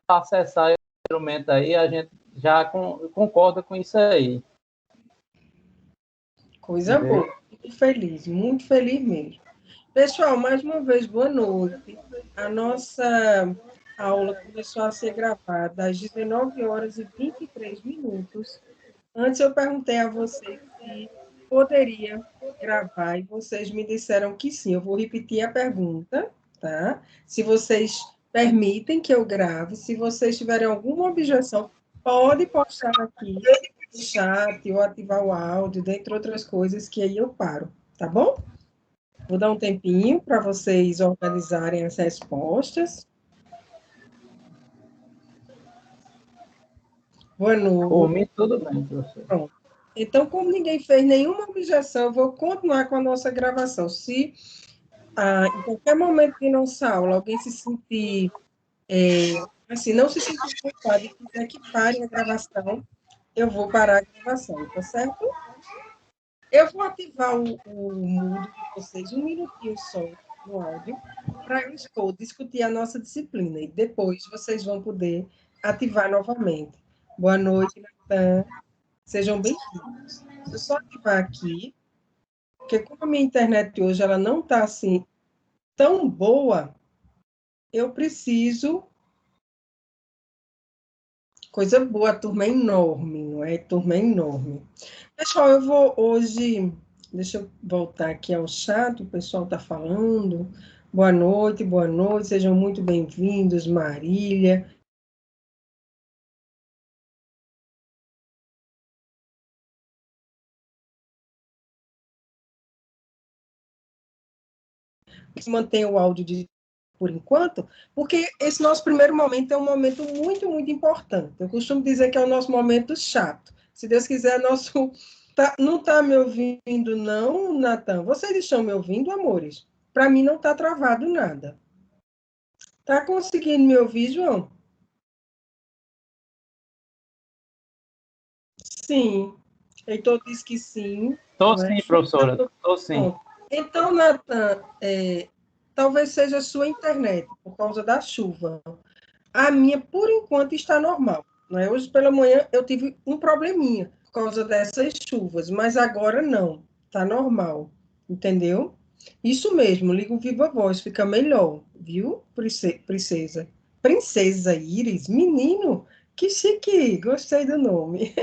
acessar esse instrumento aí, a gente já concorda com isso aí. Coisa boa, muito feliz mesmo. Pessoal, mais uma vez, boa noite. A nossa aula começou a ser gravada às 19h23. Antes eu perguntei a vocês se poderia gravar e vocês me disseram que sim. Eu vou repetir a pergunta, tá? Se vocês permitem que eu grave, se vocês tiverem alguma objeção, pode postar aqui no chat ou ativar o áudio, dentre outras coisas, que aí eu paro, tá bom? Vou dar um tempinho para vocês organizarem as respostas. Boa noite. Por mim, tudo bem, professor. Pronto. Então, como ninguém fez nenhuma objeção, eu vou continuar com a nossa gravação. Se em qualquer momento de nossa aula alguém se sentir, assim, não se sentir culpado e quiser que pare a gravação, eu vou parar a gravação, tá certo? Eu vou ativar o mudo de vocês um minutinho só no áudio, para eu discutir a nossa disciplina, e depois vocês vão poder ativar novamente. Boa noite, Natan. Sejam bem-vindos. Deixa eu só ativar aqui, porque como a minha internet hoje ela não está assim tão boa, eu preciso... Coisa boa, a turma é enorme, não é? A turma é enorme. Pessoal, eu vou hoje... Deixa eu voltar aqui ao chat, o pessoal está falando. Boa noite, sejam muito bem-vindos, Marília. Mantém o áudio por enquanto, porque esse nosso primeiro momento é um momento muito, muito importante. Eu costumo dizer que é o nosso momento chato. Se Deus quiser, nosso... não está me ouvindo, não, Natan? Vocês estão me ouvindo, amores? Para mim não está travado nada. Está conseguindo me ouvir, João? Sim. Heitor disse que sim. Estou sim, professora. Estou sim. Então, Natan, talvez seja a sua internet, por causa da chuva. A minha, por enquanto, está normal. Né? Hoje pela manhã eu tive um probleminha por causa dessas chuvas, mas agora não, está normal, entendeu? Isso mesmo, liga o Viva Voz, fica melhor, viu, princesa? Princesa Iris, menino, que chique, gostei do nome.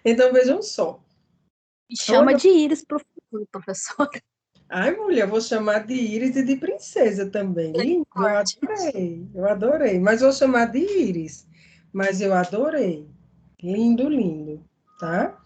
Então, vejam só. Me chama de Iris, professora. Ai, mulher, eu vou chamar de Iris e de princesa também. Lindo, eu adorei. Mas vou chamar de Iris. Mas eu adorei. Lindo, lindo, tá?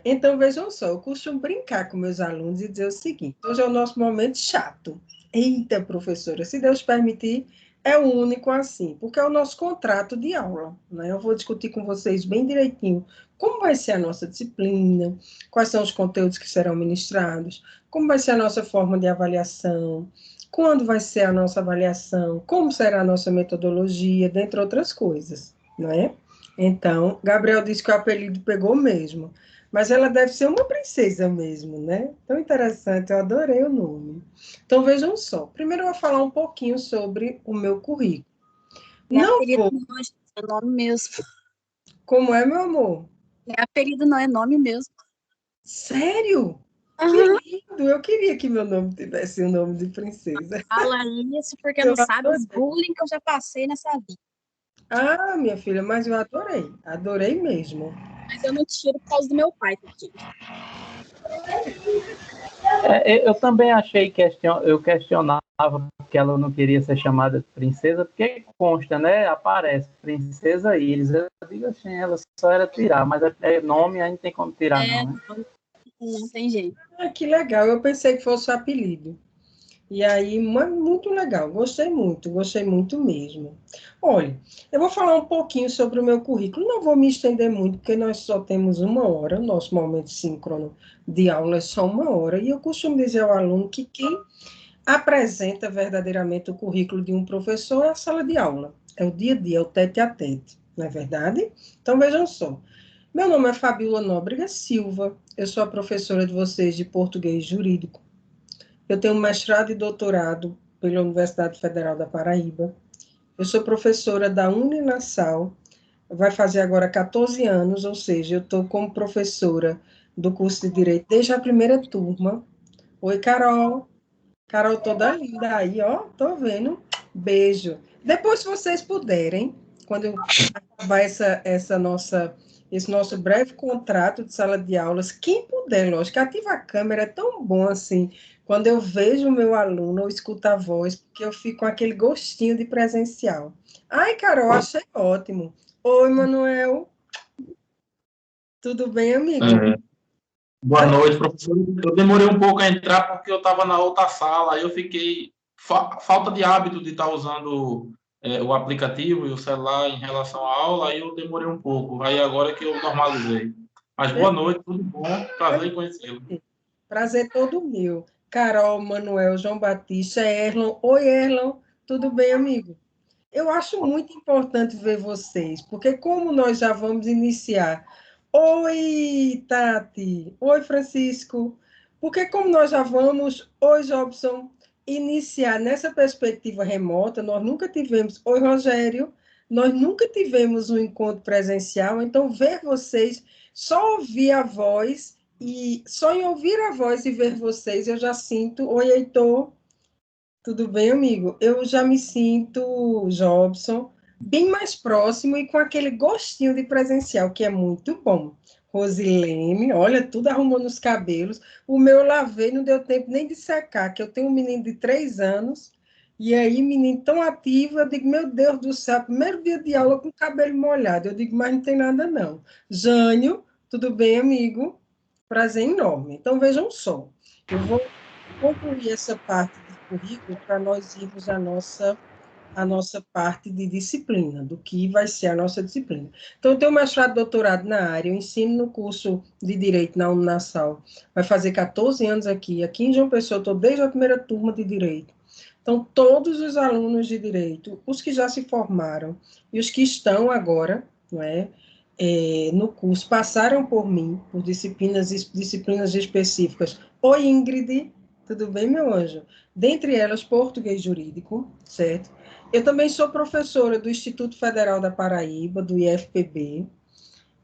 Então, vejam só, eu costumo brincar com meus alunos e dizer o seguinte: hoje é o nosso momento chato. Eita, professora, se Deus permitir, é o único assim, porque é o nosso contrato de aula, né? Eu vou discutir com vocês bem direitinho como vai ser a nossa disciplina, quais são os conteúdos que serão ministrados, como vai ser a nossa forma de avaliação, quando vai ser a nossa avaliação, como será a nossa metodologia, dentre outras coisas, não é? Então, Gabriel disse que o apelido pegou mesmo, mas ela deve ser uma princesa mesmo, né? Tão interessante, eu adorei o nome. Então, vejam só. Primeiro eu vou falar um pouquinho sobre o meu currículo. Não vou... é nome mesmo. Como é, meu amor? É apelido, não é nome mesmo. Sério? Uhum. Que lindo! Eu queria que meu nome tivesse o nome de princesa. Fala isso porque não sabe os bullying que eu já passei nessa vida. Ah, minha filha, mas eu adorei. Adorei mesmo. Mas eu não tiro por causa do meu pai, porque... Eu também achei eu questionava porque ela não queria ser chamada de princesa, porque consta, né? Aparece Princesa Iris. Eu digo assim, ela só era tirar, mas nome a gente tem como tirar, não, né? Não tem jeito. Ah, que legal, eu pensei que fosse o apelido. E aí, muito legal, gostei muito mesmo. Olha, eu vou falar um pouquinho sobre o meu currículo, não vou me estender muito, porque nós só temos 1 hora, nosso momento síncrono de aula é só 1 hora, e eu costumo dizer ao aluno que quem apresenta verdadeiramente o currículo de um professor é a sala de aula, é o dia a dia, é o tete a tete, não é verdade? Então, vejam só, meu nome é Fabíola Nóbrega Silva, eu sou a professora de vocês de português jurídico. Eu tenho mestrado e doutorado pela Universidade Federal da Paraíba. Eu sou professora da Uninasal, vai fazer agora 14 anos, ou seja, eu estou como professora do curso de Direito desde a primeira turma. Oi, Carol. Carol toda linda aí, ó, tô vendo. Beijo. Depois, se vocês puderem, quando eu acabar esse nosso breve contrato de sala de aulas, quem puder, lógico, ativa a câmera, é tão bom assim, quando eu vejo o meu aluno ou escuto a voz, porque eu fico com aquele gostinho de presencial. Ai, Carol, achei ótimo. Oi, Manuel. Tudo bem, amigo? É, boa noite, professor. Eu demorei um pouco a entrar porque eu estava na outra sala, aí eu fiquei falta de hábito de estar usando o aplicativo e o celular em relação à aula, aí eu demorei um pouco. Aí agora que eu normalizei. Mas boa noite, tudo bom? Prazer em conhecê-lo. Prazer todo meu. Carol, Manuel, João Batista, Erlon. Oi, Erlon. Tudo bem, amigo? Eu acho muito importante ver vocês, porque como nós já vamos iniciar. Oi, Tati. Oi, Francisco. Porque como nós já vamos, oi, Jobson, iniciar nessa perspectiva remota, nós nunca tivemos. Oi, Rogério. Nós nunca tivemos um encontro presencial, então ver vocês, só ouvir a voz e só em ouvir a voz e ver vocês, eu já sinto. Oi, Heitor. Tudo bem, amigo? Eu já me sinto, Jobson, bem mais próximo e com aquele gostinho de presencial, que é muito bom. Rosilene, olha, tudo arrumou nos cabelos. O meu eu lavei, não deu tempo nem de secar, que eu tenho um menino de 3 anos, e aí, menino tão ativo, eu digo, meu Deus do céu, primeiro dia de aula com o cabelo molhado. Eu digo, mas não tem nada, não. Jânio, tudo bem, amigo? Prazer enorme. Então, vejam só, eu vou concluir essa parte de currículo para nós irmos à nossa parte de disciplina, do que vai ser a nossa disciplina. Então, eu tenho mestrado e doutorado na área, eu ensino no curso de Direito na Uninasal, vai fazer 14 anos aqui em João Pessoa, eu estou desde a primeira turma de Direito. Então, todos os alunos de Direito, os que já se formaram e os que estão agora, não é, no curso, passaram por mim, por disciplinas específicas. Oi, Ingrid, tudo bem, meu anjo? Dentre elas, português jurídico, certo? Eu também sou professora do Instituto Federal da Paraíba, do IFPB,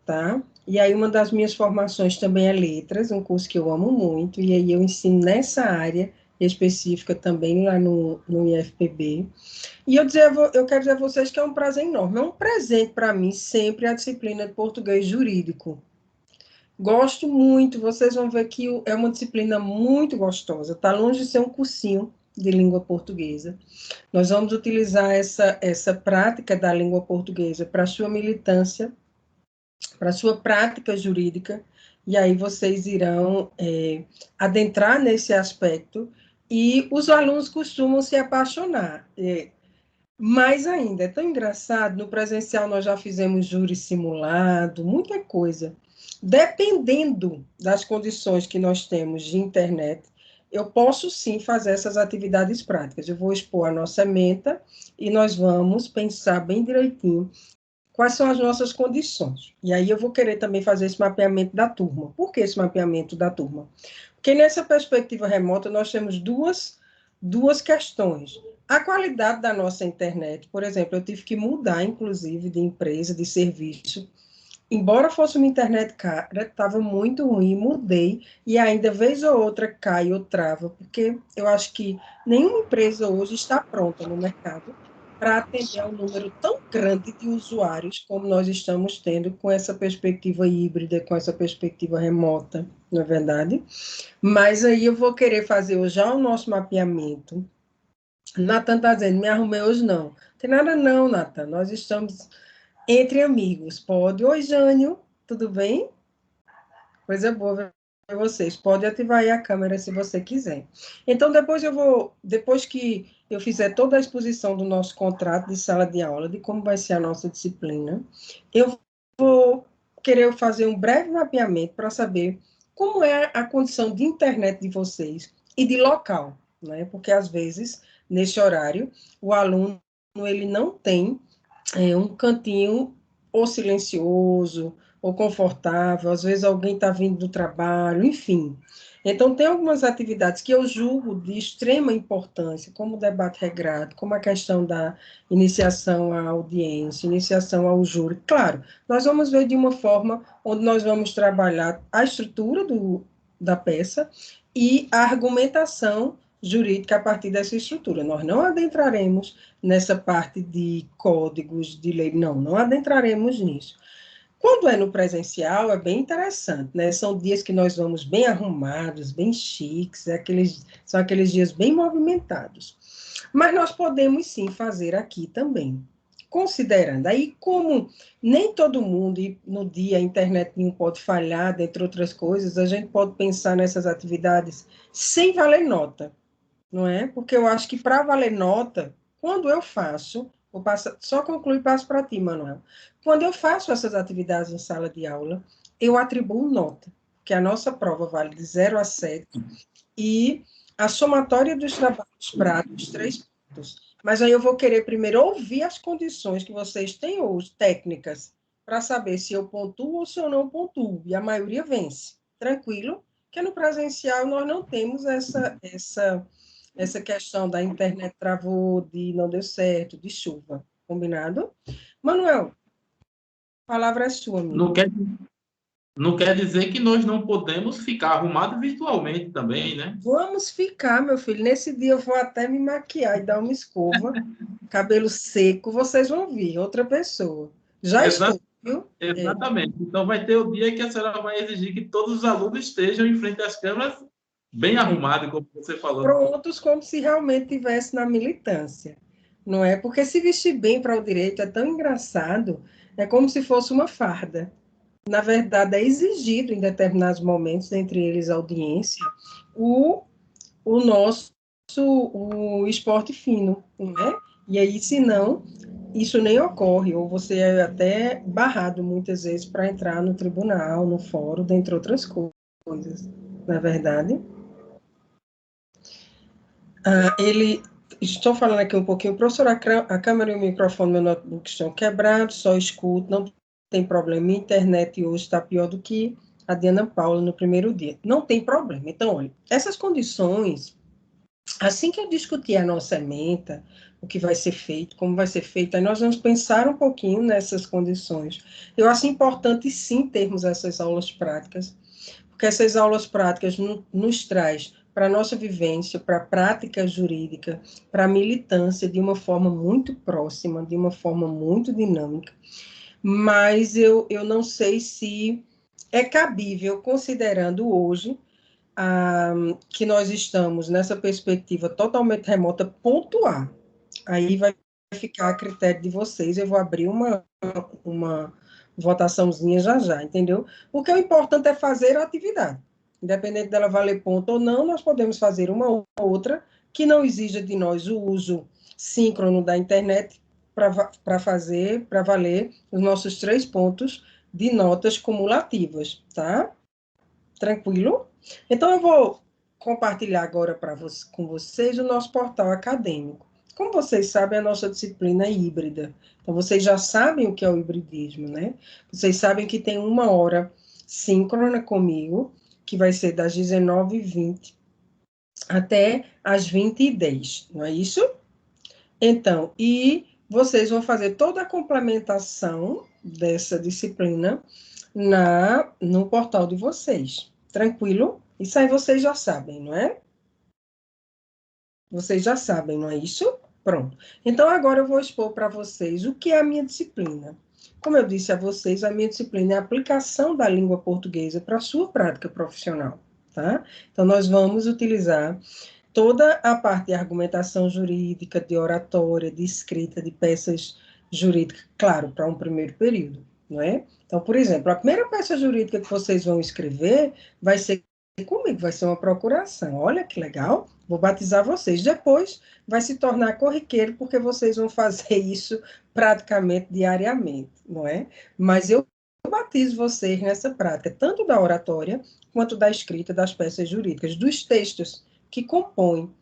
tá? E aí uma das minhas formações também é letras, um curso que eu amo muito, e aí eu ensino nessa área específica também lá no IFPB. E eu quero dizer a vocês que é um prazer enorme, é um presente para mim sempre a disciplina de português jurídico. Gosto muito, vocês vão ver que é uma disciplina muito gostosa, está longe de ser um cursinho de língua portuguesa. Nós vamos utilizar essa prática da língua portuguesa para a sua militância, para a sua prática jurídica, e aí vocês irão adentrar nesse aspecto, e os alunos costumam se apaixonar. Mais ainda, é tão engraçado, no presencial nós já fizemos júri simulado, muita coisa. Dependendo das condições que nós temos de internet, eu posso sim fazer essas atividades práticas. Eu vou expor a nossa menta e nós vamos pensar bem direitinho quais são as nossas condições. E aí eu vou querer também fazer esse mapeamento da turma. Por que esse mapeamento da turma? Porque nessa perspectiva remota nós temos duas questões. A qualidade da nossa internet, por exemplo, eu tive que mudar, inclusive, de empresa, de serviço. Embora fosse uma internet cara, estava muito ruim, mudei, e ainda vez ou outra cai ou trava, porque eu acho que nenhuma empresa hoje está pronta no mercado para atender a um número tão grande de usuários como nós estamos tendo com essa perspectiva híbrida, com essa perspectiva remota, não é verdade? Mas aí eu vou querer fazer já o nosso mapeamento. Natan está dizendo, me arrumei hoje não. Não tem nada não, Natan, nós estamos entre amigos, pode. Oi, Jânio, tudo bem? Coisa boa ver vocês. Pode ativar aí a câmera se você quiser. Então, depois que eu fizer toda a exposição do nosso contrato de sala de aula, de como vai ser a nossa disciplina, eu vou querer fazer um breve mapeamento para saber como é a condição de internet de vocês e de local, né? Porque, às vezes, nesse horário, o aluno ele não tem um cantinho ou silencioso, ou confortável, às vezes alguém está vindo do trabalho, enfim. Então, tem algumas atividades que eu julgo de extrema importância, como o debate regrado, como a questão da iniciação à audiência, iniciação ao júri. Claro, nós vamos ver de uma forma onde nós vamos trabalhar a estrutura da peça e a argumentação jurídica a partir dessa estrutura. Nós não adentraremos nessa parte de códigos de lei, não adentraremos nisso. Quando é no presencial, é bem interessante, né? São dias que nós vamos bem arrumados, bem chiques, são aqueles dias bem movimentados. Mas nós podemos, sim, fazer aqui também. Considerando, aí como nem todo mundo, e no dia a internet não pode falhar, dentre outras coisas, a gente pode pensar nessas atividades sem valer nota, não é? Porque eu acho que para valer nota, quando eu faço, só concluo e passo para ti, Manuel. Quando eu faço essas atividades em sala de aula, eu atribuo nota, que a nossa prova vale de 0 a 7, e a somatória dos trabalhos práticos, 3 pontos. Mas aí eu vou querer primeiro ouvir as condições que vocês têm hoje, técnicas, para saber se eu pontuo ou se eu não pontuo, e a maioria vence. Tranquilo? Que no presencial nós não temos essa questão da internet travou, de não deu certo, de chuva. Combinado? Manuel, a palavra é sua, amigo. Não quer dizer que nós não podemos ficar arrumados virtualmente também, né? Vamos ficar, meu filho. Nesse dia eu vou até me maquiar e dar uma escova, cabelo seco, vocês vão vir, outra pessoa. Já estou, viu? Exatamente. Então vai ter o dia que a senhora vai exigir que todos os alunos estejam em frente às câmeras bem arrumados, como você falou. Prontos, como se realmente estivesse na militância, não é? Porque se vestir bem para o direito é tão engraçado, é como se fosse uma farda. Na verdade, é exigido em determinados momentos, entre eles a audiência, o o esporte fino, né? E aí, se não, isso nem ocorre, ou você é até barrado muitas vezes para entrar no tribunal, no fórum, dentre outras coisas, na verdade. Estou falando aqui um pouquinho, professor, a câmera e o microfone do meu notebook estão quebrados, só escuto, não tem problema, a internet hoje está pior do que a de Ana Paula no primeiro dia. Não tem problema. Então, olha, essas condições, assim que eu discutir a nossa ementa, o que vai ser feito, como vai ser feito, aí nós vamos pensar um pouquinho nessas condições. Eu acho importante, sim, termos essas aulas práticas, porque essas aulas práticas nos traz para a nossa vivência, para a prática jurídica, para a militância de uma forma muito próxima, de uma forma muito dinâmica, mas eu não sei se é cabível, considerando hoje que nós estamos nessa perspectiva totalmente remota, pontuar. Aí vai ficar a critério de vocês, eu vou abrir uma votaçãozinha já, entendeu? Porque o importante é fazer a atividade. Independente dela valer ponto ou não, nós podemos fazer uma ou outra que não exija de nós o uso síncrono da internet para valer os nossos 3 pontos de notas cumulativas, tá? Tranquilo? Então, eu vou compartilhar agora com vocês o nosso portal acadêmico. Como vocês sabem, a nossa disciplina é híbrida. Então, vocês já sabem o que é o hibridismo, né? Vocês sabem que tem uma hora síncrona comigo, que vai ser das 19h20 até as 20h10, não é isso? Então, e vocês vão fazer toda a complementação dessa disciplina no portal de vocês. Tranquilo? Isso aí vocês já sabem, não é? Vocês já sabem, não é isso? Pronto. Então, agora eu vou expor para vocês o que é a minha disciplina. Como eu disse a vocês, a minha disciplina é a aplicação da língua portuguesa para a sua prática profissional, tá? Então, nós vamos utilizar toda a parte de argumentação jurídica, de oratória, de escrita, de peças jurídicas, claro, para um primeiro período, não é? Então, por exemplo, a primeira peça jurídica que vocês vão escrever vai ser comigo, vai ser uma procuração. Olha que legal, vou batizar vocês. Depois vai se tornar corriqueiro, porque vocês vão fazer isso praticamente diariamente, não é? Mas eu batizo vocês nessa prática, tanto da oratória, quanto da escrita das peças jurídicas, dos textos que compõem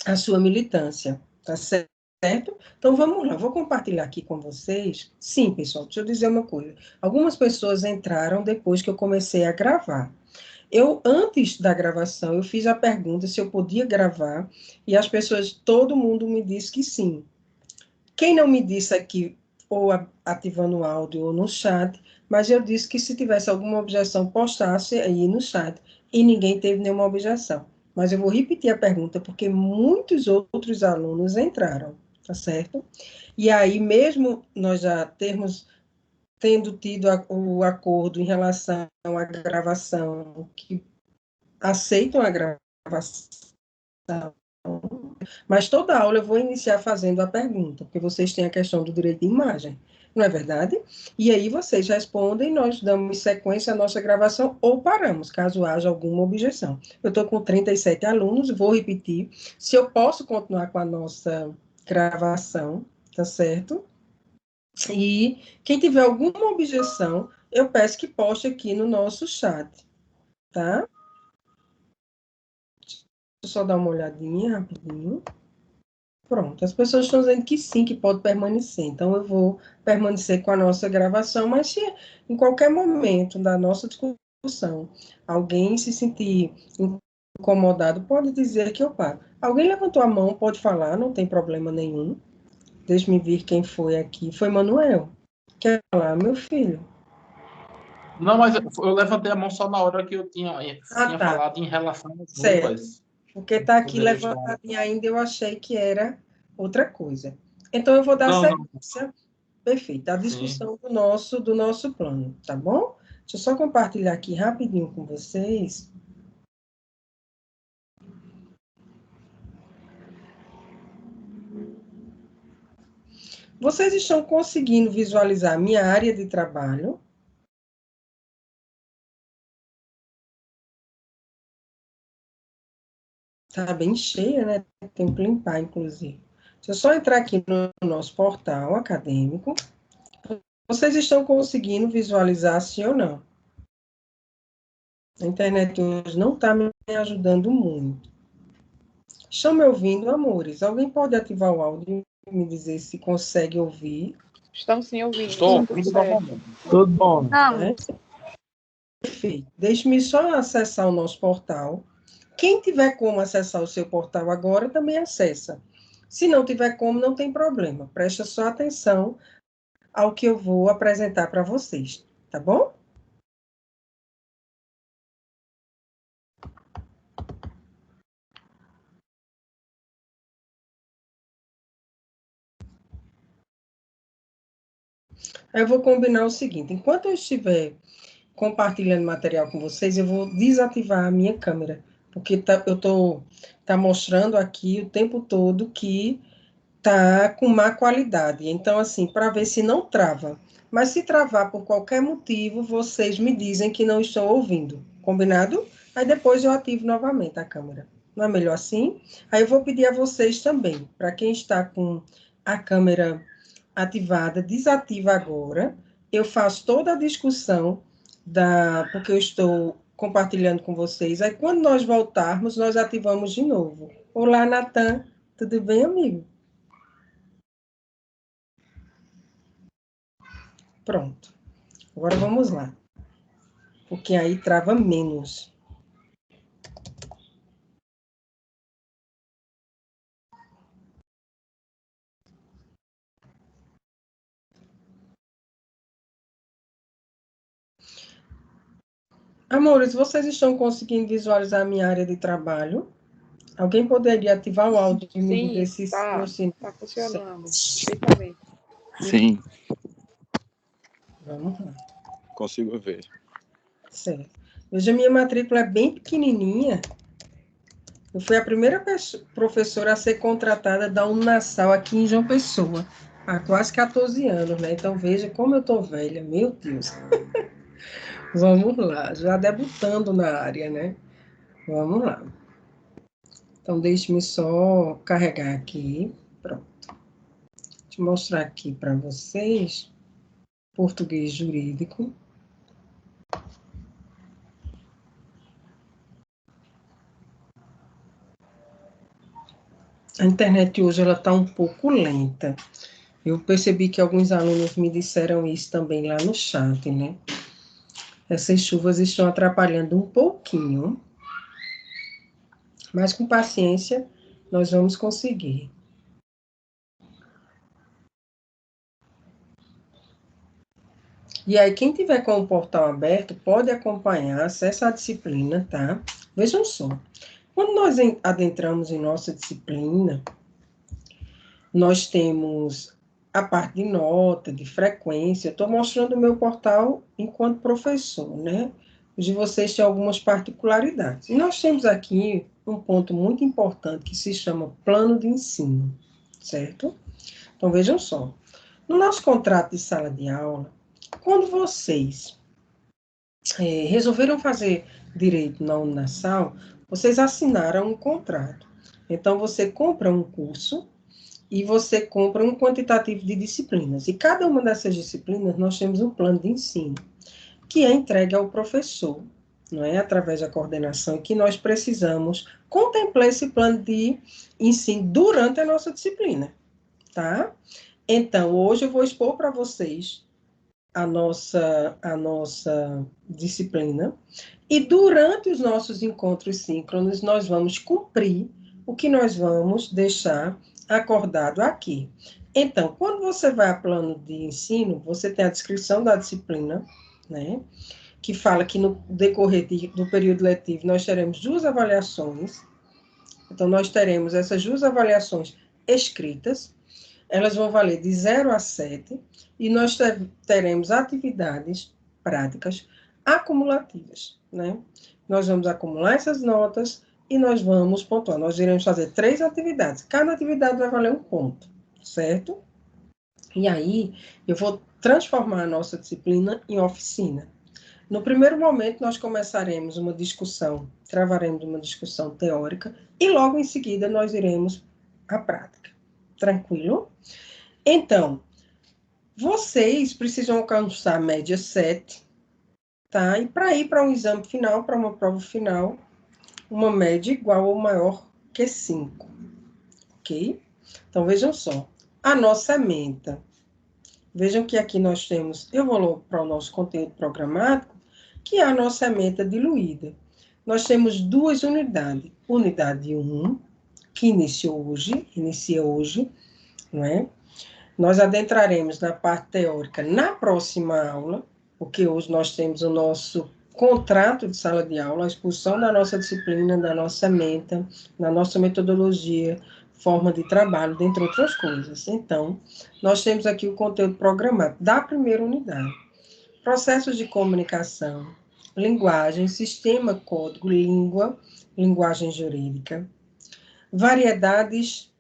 a sua militância, tá certo? Certo? Então, vamos lá. Vou compartilhar aqui com vocês. Sim, pessoal, deixa eu dizer uma coisa. Algumas pessoas entraram depois que eu comecei a gravar. Antes da gravação, eu fiz a pergunta se eu podia gravar, e as pessoas, todo mundo me disse que sim. Quem não me disse aqui, ou ativando o áudio ou no chat, mas eu disse que se tivesse alguma objeção, postasse aí no chat, e ninguém teve nenhuma objeção. Mas eu vou repetir a pergunta, porque muitos outros alunos entraram, tá certo? E aí, mesmo nós já tendo tido o acordo em relação à gravação, que aceitam a gravação, mas toda aula eu vou iniciar fazendo a pergunta, porque vocês têm a questão do direito de imagem, não é verdade? E aí vocês respondem, nós damos sequência à nossa gravação ou paramos, caso haja alguma objeção. Eu estou com 37 alunos, vou repetir, se eu posso continuar com a nossa gravação, tá certo? E quem tiver alguma objeção, eu peço que poste aqui no nosso chat, tá? Deixa eu só dar uma olhadinha rapidinho. Pronto, as pessoas estão dizendo que sim, que pode permanecer. Então, eu vou permanecer com a nossa gravação, mas se em qualquer momento da nossa discussão alguém se sentir incomodado, pode dizer que eu paro. Alguém levantou a mão, pode falar, não tem problema nenhum. Deixe-me ver quem foi aqui. Foi Manuel. Quer falar, meu filho? Não, mas eu levantei a mão só na hora que eu tinha Tá. falado em relação às Certo. roupas. Porque está aqui Poderia estar. levantado e ainda eu achei que era outra coisa. Então, eu vou dar Não, não. sequência. Perfeito. A Sim. discussão do nosso plano, tá bom? Deixa eu só compartilhar aqui rapidinho com vocês. Vocês estão conseguindo visualizar a minha área de trabalho? Está bem cheia, né? Tem que limpar, inclusive. Deixa eu só entrar aqui no nosso portal acadêmico. Vocês estão conseguindo visualizar, sim ou não? A internet hoje não está me ajudando muito. Estão me ouvindo, amores? Alguém pode ativar o áudio e me dizer se consegue ouvir? Estamos sim ouvindo. Estou Tudo ouvindo certo. novamente. Tudo bom. Não, Perfeito. Deixe-me só acessar o nosso portal. Quem tiver como acessar o seu portal agora, também acessa. Se não tiver como, não tem problema. Presta só atenção ao que eu vou apresentar para vocês, tá bom? Eu vou combinar o seguinte: enquanto eu estiver compartilhando material com vocês, eu vou desativar a minha câmera, porque tá mostrando aqui o tempo todo que tá com má qualidade. Então, assim, para ver se não trava. Mas se travar por qualquer motivo, vocês me dizem que não estão ouvindo. Combinado? Aí depois eu ativo novamente a câmera. Não é melhor assim? Aí eu vou pedir a vocês também, para quem está com a câmera ativada, desativa agora. Eu faço toda a discussão porque eu estou compartilhando com vocês. Aí quando nós voltarmos, nós ativamos de novo. Olá, Natan. Tudo bem, amigo? Pronto. Agora vamos lá. Porque aí trava menos. Amores, vocês estão conseguindo visualizar a minha área de trabalho? Alguém poderia ativar o áudio e me dizer se meu sinal... Está funcionando perfeitamente. Sim, Vamos lá. consigo ver. Certo. Veja, minha matrícula é bem pequenininha. Eu fui a primeira professora a ser contratada da Unasal aqui em João Pessoa, há quase 14 anos, né? Então, veja como eu estou velha, meu Deus. Vamos lá, já debutando na área, né? Vamos lá. Então, deixe-me só carregar aqui. Pronto. Deixa eu mostrar aqui para vocês. Português jurídico. A internet hoje ela está um pouco lenta. Eu percebi que alguns alunos me disseram isso também lá no chat, né? Essas chuvas estão atrapalhando um pouquinho, mas com paciência nós vamos conseguir. E aí, quem tiver com o portal aberto, pode acompanhar, acessa a disciplina, tá? Vejam só, quando nós adentramos em nossa disciplina, nós temos a parte de nota, de frequência. Estou mostrando o meu portal enquanto professor, né? Os de vocês têm algumas particularidades. E nós temos aqui um ponto muito importante que se chama plano de ensino, certo? Então, vejam só. No nosso contrato de sala de aula, quando vocês resolveram fazer direito na Unasal, vocês assinaram um contrato. Então, você compra um curso e você compra um quantitativo de disciplinas. E cada uma dessas disciplinas, nós temos um plano de ensino, que é entregue ao professor, não é? Através da coordenação, que nós precisamos contemplar esse plano de ensino durante a nossa disciplina, tá? Então, hoje eu vou expor para vocês a nossa disciplina, e durante os nossos encontros síncronos, nós vamos cumprir o que nós vamos deixar acordado aqui. Então, quando você vai a plano de ensino, você tem a descrição da disciplina, né, que fala que no decorrer do período letivo nós teremos 2 avaliações. Então, nós teremos essas 2 avaliações escritas, elas vão valer de 0 a 7, e nós teremos atividades práticas acumulativas, né? Nós vamos acumular essas notas e nós vamos pontuar. Nós iremos fazer 3 atividades. Cada atividade vai valer 1 ponto, certo? E aí, eu vou transformar a nossa disciplina em oficina. No primeiro momento, nós começaremos uma discussão, travaremos uma discussão teórica, e logo em seguida nós iremos à prática. Tranquilo? Então, vocês precisam alcançar a média 7, tá? E para ir para um exame final, para uma prova final, uma média igual ou maior que 5, ok? Então, vejam só, a nossa meta. Vejam que aqui nós temos, eu vou logo para o nosso conteúdo programático, que é a nossa meta diluída. Nós temos 2 unidades. Unidade 1, que inicia hoje, não é? Nós adentraremos na parte teórica na próxima aula, porque hoje nós temos o nosso contrato de sala de aula, a exposição da nossa disciplina, da nossa meta, da nossa metodologia, forma de trabalho, dentre outras coisas. Então, nós temos aqui o conteúdo programado da primeira unidade. Processos de comunicação, linguagem, sistema, código, língua, linguagem jurídica, variedades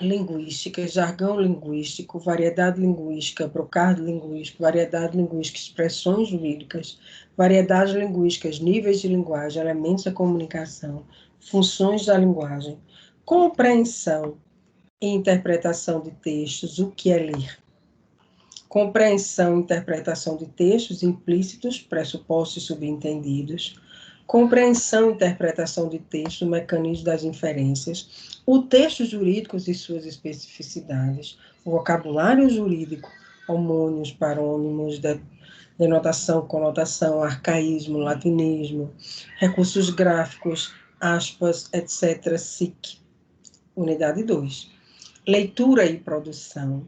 linguísticas, jargão linguístico, variedade linguística, brocardo linguístico, variedade linguística, expressões jurídicas, variedades linguísticas, níveis de linguagem, elementos da comunicação, funções da linguagem, compreensão e interpretação de textos, o que é ler. Compreensão e interpretação de textos implícitos, pressupostos e subentendidos, compreensão e interpretação de texto, o mecanismo das inferências, o texto jurídico e suas especificidades, o vocabulário jurídico, homônios, parônimos, denotação, conotação, arcaísmo, latinismo, recursos gráficos, aspas, etc., SIC. Unidade 2. Leitura e produção,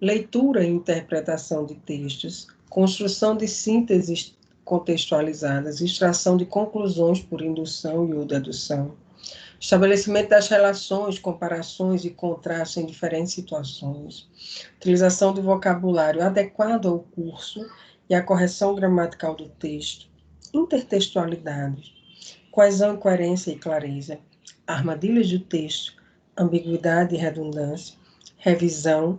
leitura e interpretação de textos, construção de sínteses contextualizadas, extração de conclusões por indução e ou dedução, estabelecimento das relações, comparações e contrastes em diferentes situações, utilização do vocabulário adequado ao curso e a correção gramatical do texto, intertextualidade, coesão, coerência e clareza, armadilhas do texto, ambiguidade e redundância, revisão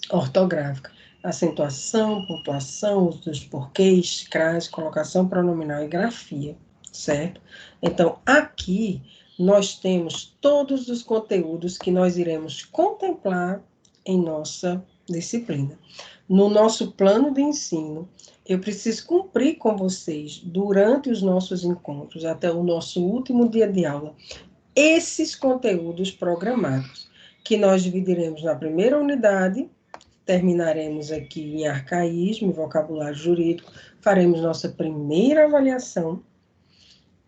ortográfica, acentuação, pontuação, uso dos porquês, crase, colocação pronominal e grafia, certo? Então, aqui nós temos todos os conteúdos que nós iremos contemplar em nossa disciplina. No nosso plano de ensino, eu preciso cumprir com vocês, durante os nossos encontros, até o nosso último dia de aula, esses conteúdos programados, que nós dividiremos na primeira unidade, terminaremos aqui em arcaísmo e vocabulário jurídico, faremos nossa primeira avaliação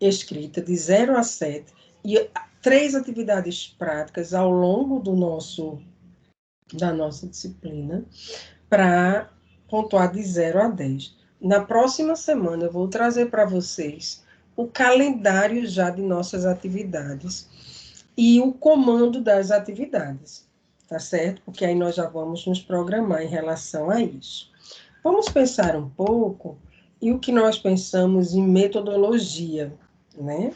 escrita de 0 a 7 e 3 atividades práticas ao longo da nossa disciplina para pontuar de 0 a 10. Na próxima semana eu vou trazer para vocês o calendário já de nossas atividades e o comando das atividades, tá certo? Porque aí nós já vamos nos programar em relação a isso. Vamos pensar um pouco em o que nós pensamos em metodologia, né?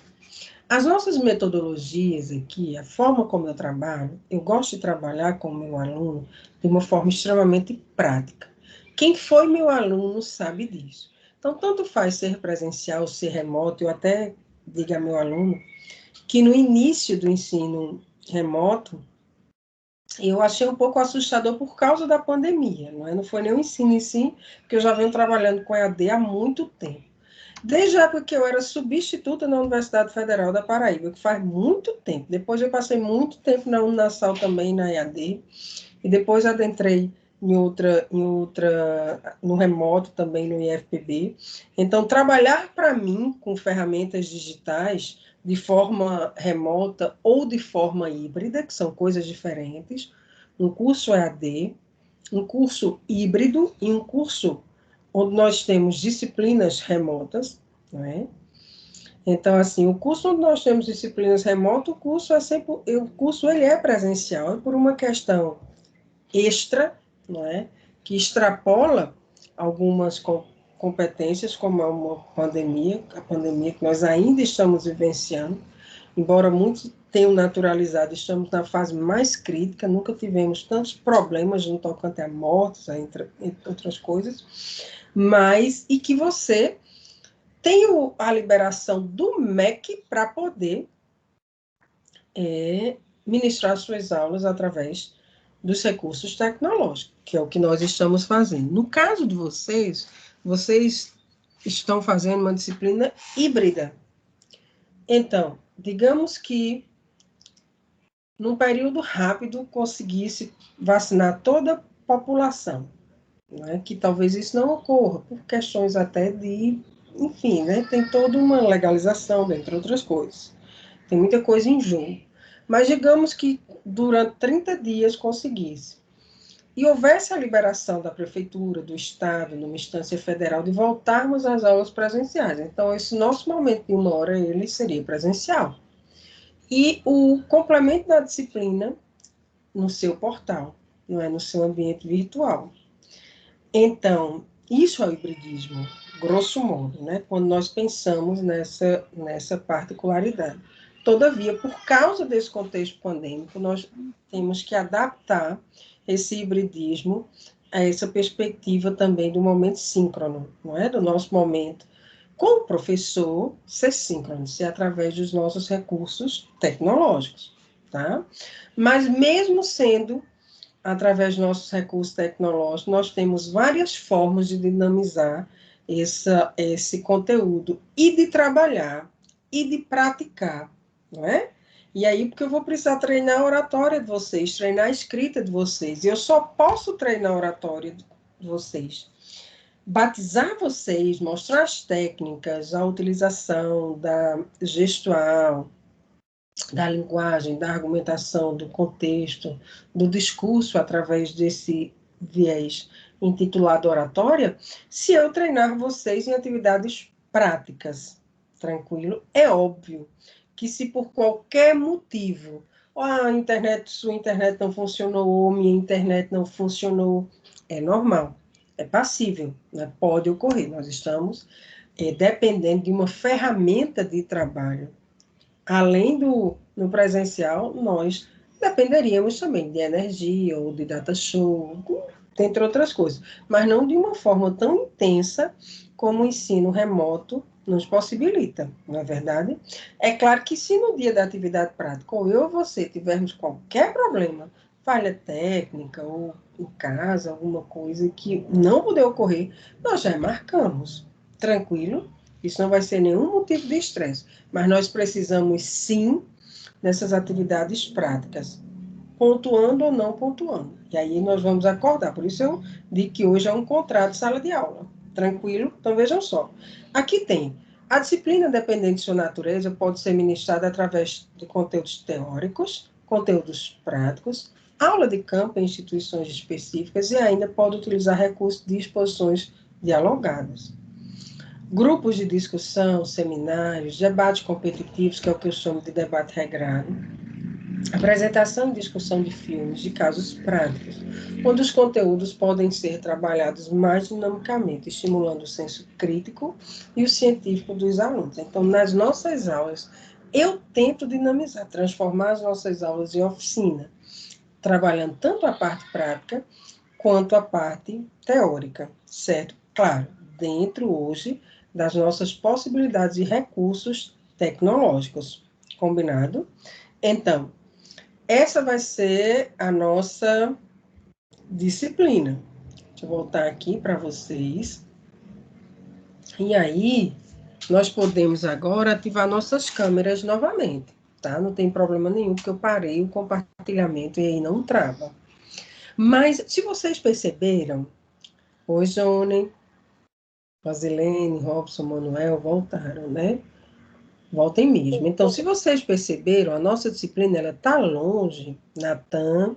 As nossas metodologias aqui, a forma como eu trabalho, eu gosto de trabalhar com o meu aluno de uma forma extremamente prática. Quem foi meu aluno sabe disso. Então, tanto faz ser presencial, ser remoto, eu até digo a meu aluno que no início do ensino remoto, eu achei um pouco assustador por causa da pandemia, não é? Não foi nem o ensino em si, porque eu já venho trabalhando com EAD há muito tempo. Desde a época que eu era substituta na Universidade Federal da Paraíba, que faz muito tempo. Depois eu passei muito tempo na Unasal também, na EAD, e depois adentrei no remoto também no IFPB. Então, trabalhar para mim com ferramentas digitais de forma remota ou de forma híbrida, que são coisas diferentes, um curso EAD, um curso híbrido e um curso onde nós temos disciplinas remotas, não é? Então, assim, o curso onde nós temos disciplinas remotas, o curso ele é presencial, é por uma questão extra, não é? Que extrapola algumas competências, como a pandemia que nós ainda estamos vivenciando, embora muitos tenham naturalizado, estamos na fase mais crítica, nunca tivemos tantos problemas no tocante a mortes, entre outras coisas, e que você tem a liberação do MEC para poder ministrar suas aulas através dos recursos tecnológicos, que é o que nós estamos fazendo. No caso de vocês estão fazendo uma disciplina híbrida. Então, digamos que num período rápido conseguisse vacinar toda a população, né? Que talvez isso não ocorra, por questões até de, enfim, né? Tem toda uma legalização, entre outras coisas. Tem muita coisa em jogo. Mas digamos que durante 30 dias conseguisse. E houvesse a liberação da prefeitura, do estado, numa instância federal, de voltarmos às aulas presenciais. Então, esse nosso momento de 1 hora, ele seria presencial. E o complemento da disciplina no seu portal, não é no seu ambiente virtual. Então, isso é o hibridismo, grosso modo, né? Quando nós pensamos nessa particularidade. Todavia, por causa desse contexto pandêmico, nós temos que adaptar esse hibridismo a essa perspectiva também do momento síncrono, não é? Do nosso momento com o professor ser síncrono, ser através dos nossos recursos tecnológicos, tá? Mas mesmo sendo através dos nossos recursos tecnológicos, nós temos várias formas de dinamizar esse conteúdo e de trabalhar e de praticar, não é? E aí, porque eu vou precisar treinar a oratória de vocês, treinar a escrita de vocês, e eu só posso treinar a oratória de vocês, batizar vocês, mostrar as técnicas, a utilização da gestual, da linguagem, da argumentação, do contexto, do discurso através desse viés intitulado oratória, se eu treinar vocês em atividades práticas, tranquilo? É óbvio que se por qualquer motivo, sua internet não funcionou, ou minha internet não funcionou, é normal, é passível, né? Pode ocorrer, nós estamos dependendo de uma ferramenta de trabalho. Além no presencial, nós dependeríamos também de energia ou de data show, entre outras coisas, mas não de uma forma tão intensa como o ensino remoto nos possibilita, não é verdade? É claro que se no dia da atividade prática, ou eu ou você tivermos qualquer problema, falha técnica ou em casa, alguma coisa que não puder ocorrer, nós já marcamos, tranquilo? Isso não vai ser nenhum motivo de estresse, mas nós precisamos, sim, nessas atividades práticas, pontuando ou não pontuando. E aí nós vamos acordar. Por isso eu digo que hoje é um contrato de sala de aula. Tranquilo? Então vejam só. Aqui tem a disciplina, dependente de sua natureza, pode ser ministrada através de conteúdos teóricos, conteúdos práticos, aula de campo em instituições específicas e ainda pode utilizar recursos de exposições dialogadas. Grupos de discussão, seminários, debates competitivos, que é o que eu chamo de debate regrado, apresentação e discussão de filmes, de casos práticos, onde os conteúdos podem ser trabalhados mais dinamicamente, estimulando o senso crítico e o científico dos alunos. Então, nas nossas aulas, eu tento dinamizar, transformar as nossas aulas em oficina, trabalhando tanto a parte prática quanto a parte teórica, certo? Claro, dentro hoje das nossas possibilidades e recursos tecnológicos, combinado? Então, essa vai ser a nossa disciplina. Deixa eu voltar aqui para vocês. E aí, nós podemos agora ativar nossas câmeras novamente, tá? Não tem problema nenhum, porque eu parei o compartilhamento e aí não trava. Mas, se vocês perceberam, oi, Jone, Vasilene, Robson, Manuel, voltaram, né? Voltem mesmo. Então, se vocês perceberam, a nossa disciplina ela está longe, Natan,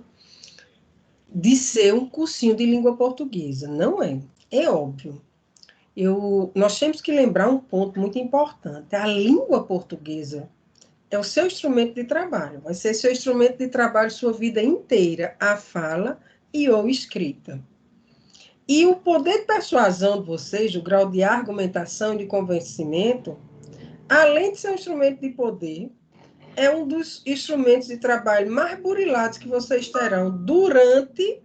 de ser um cursinho de língua portuguesa. Não é. É óbvio. Nós temos que lembrar um ponto muito importante. A língua portuguesa é o seu instrumento de trabalho. Vai ser seu instrumento de trabalho sua vida inteira, a fala e ou escrita. E o poder de persuasão de vocês, o grau de argumentação e de convencimento, além de ser um instrumento de poder, é um dos instrumentos de trabalho mais burilados que vocês terão durante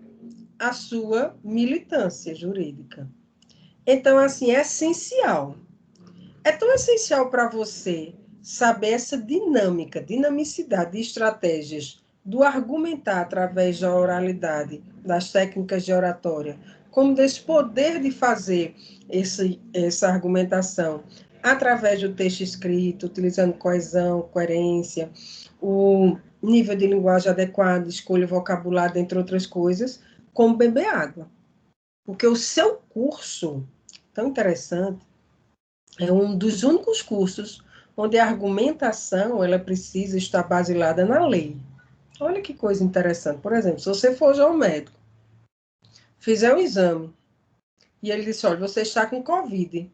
a sua militância jurídica. Então, assim, é essencial. É tão essencial para você saber essa dinamicidade de estratégias do argumentar através da oralidade, das técnicas de oratória, como desse poder de fazer essa argumentação através do texto escrito, utilizando coesão, coerência, o nível de linguagem adequado, escolha vocabulário, entre outras coisas, como beber água. Porque o seu curso, tão interessante, é um dos únicos cursos onde a argumentação ela precisa estar baseada na lei. Olha que coisa interessante. Por exemplo, se você for já ao médico, fizer um exame, e ele disse, olha, você está com Covid.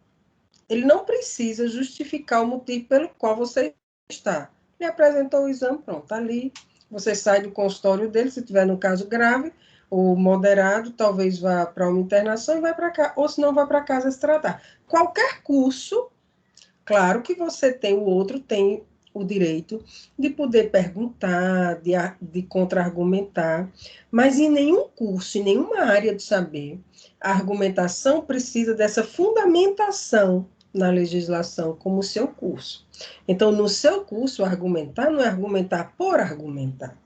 Ele não precisa justificar o motivo pelo qual você está. Ele apresentou o exame, pronto, tá ali. Você sai do consultório dele, se tiver no caso grave ou moderado, talvez vá para uma internação e vai para cá, ou se não, vai para casa se tratar. Qualquer curso, claro que você tem, o outro tem o direito de poder perguntar, de contra-argumentar, mas em nenhum curso, em nenhuma área de saber, a argumentação precisa dessa fundamentação na legislação como o seu curso. Então, no seu curso, argumentar não é argumentar por argumentar.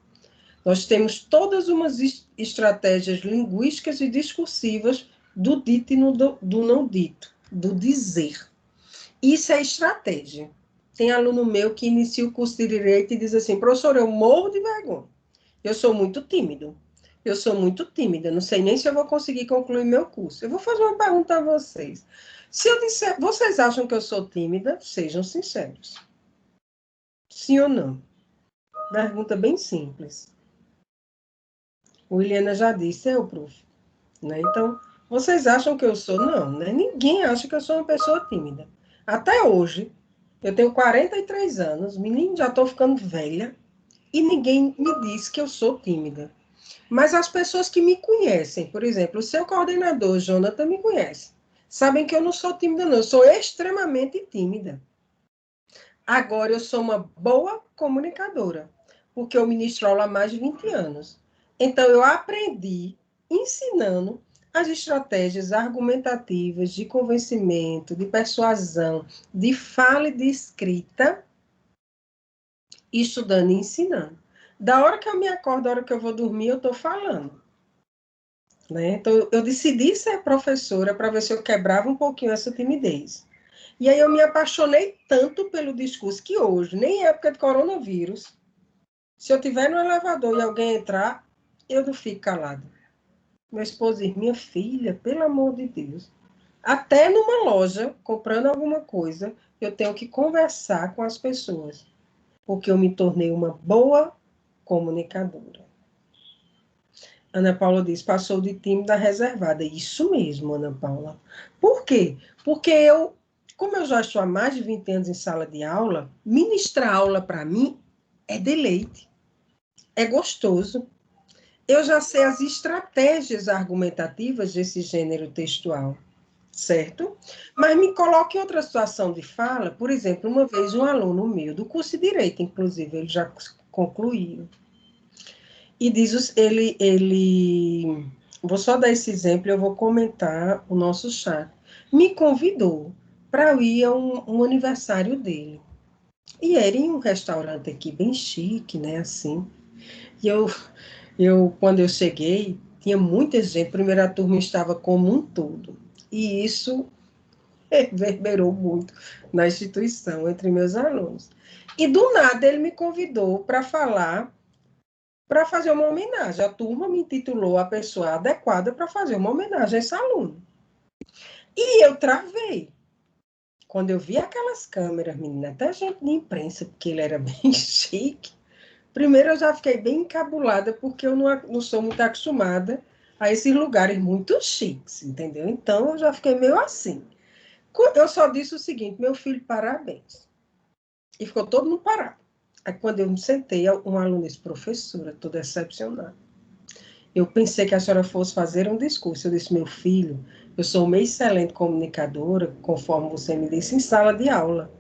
Nós temos todas umas estratégias linguísticas e discursivas do dito e do não dito, do dizer. Isso é estratégia. Tem aluno meu que inicia o curso de Direito e diz assim, professor, eu morro de vergonha. Eu sou muito tímido. Eu sou muito tímida. Não sei nem se eu vou conseguir concluir meu curso. Eu vou fazer uma pergunta a vocês. Se eu disser, vocês acham que eu sou tímida? Sejam sinceros. Sim ou não? Pergunta bem simples. O Eliana já disse, prof. Né? Então, vocês acham que eu sou? Não, né? Ninguém acha que eu sou uma pessoa tímida. Até hoje, eu tenho 43 anos, menino, já estou ficando velha, e ninguém me diz que eu sou tímida. Mas as pessoas que me conhecem, por exemplo, o seu coordenador, Jonathan, me conhece. Sabem que eu não sou tímida, não. Eu sou extremamente tímida. Agora, eu sou uma boa comunicadora, porque eu ministro aula há mais de 20 anos. Então, eu aprendi ensinando as estratégias argumentativas de convencimento, de persuasão, de fala e de escrita, estudando e ensinando. Da hora que eu me acordo, da hora que eu vou dormir, eu estou falando. Né? Então, eu decidi ser professora para ver se eu quebrava um pouquinho essa timidez. E aí eu me apaixonei tanto pelo discurso que hoje, nem em época de coronavírus, Se eu estiver no elevador e alguém entrar, eu não fico calada. Meu esposo diz, minha filha, pelo amor de Deus. Até numa loja, comprando alguma coisa, eu tenho que conversar com as pessoas, porque eu me tornei uma boa comunicadora. Ana Paula diz, passou de tímida a reservada. Isso mesmo, Ana Paula. Por quê? Porque como eu já estou há mais de 20 anos em sala de aula, ministrar aula para mim é deleite, é gostoso. Eu já sei as estratégias argumentativas desse gênero textual, certo? Mas me coloque em outra situação de fala, por exemplo, uma vez um aluno meu, do curso de Direito, inclusive, ele já concluiu, e diz, vou só dar esse exemplo, eu vou comentar o nosso chat, me convidou para eu ir a um aniversário dele. E era em um restaurante aqui bem chique, né, assim. E quando eu cheguei, tinha muita gente, a primeira turma estava como um todo. E isso reverberou muito na instituição, entre meus alunos. E do nada ele me convidou para falar, para fazer uma homenagem. A turma me intitulou a pessoa adequada para fazer uma homenagem a esse aluno. E eu travei. Quando eu vi aquelas câmeras, menina, até gente de imprensa, porque ele era bem chique. Primeiro, eu já fiquei bem encabulada, porque eu não sou muito acostumada a esses lugares muito chiques, entendeu? Então, eu já fiquei meio assim. Eu só disse o seguinte, meu filho, parabéns. E ficou todo mundo parado. Aí, quando eu me sentei, um aluno disse, professora, estou decepcionada. Eu pensei que a senhora fosse fazer um discurso. Eu disse, meu filho, eu sou uma excelente comunicadora, conforme você me disse, em sala de aula.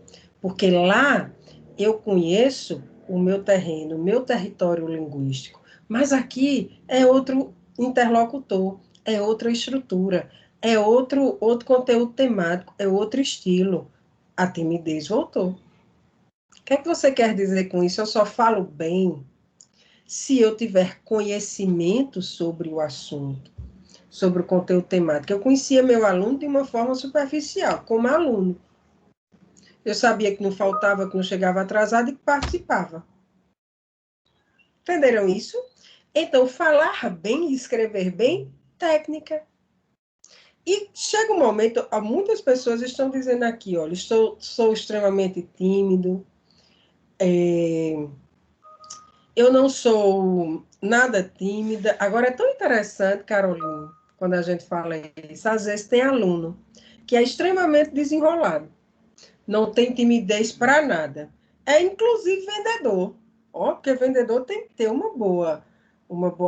Porque lá eu conheço o meu terreno, o meu território linguístico. Mas aqui é outro interlocutor, é outra estrutura, é outro conteúdo temático, é outro estilo. A timidez voltou. O que é que você quer dizer com isso? Eu só falo bem se eu tiver conhecimento sobre o assunto, sobre o conteúdo temático. Eu conhecia meu aluno de uma forma superficial, como aluno. Eu sabia que não faltava, que não chegava atrasado e que participava. Entenderam isso? Então, falar bem e escrever bem, técnica. E chega um momento, muitas pessoas estão dizendo aqui, olha, sou extremamente tímido, eu não sou nada tímida. Agora, é tão interessante, Carolina, quando a gente fala isso, às vezes tem aluno que é extremamente desenrolado, não tem timidez para nada. É, inclusive, vendedor. Ó, porque vendedor tem que ter uma boa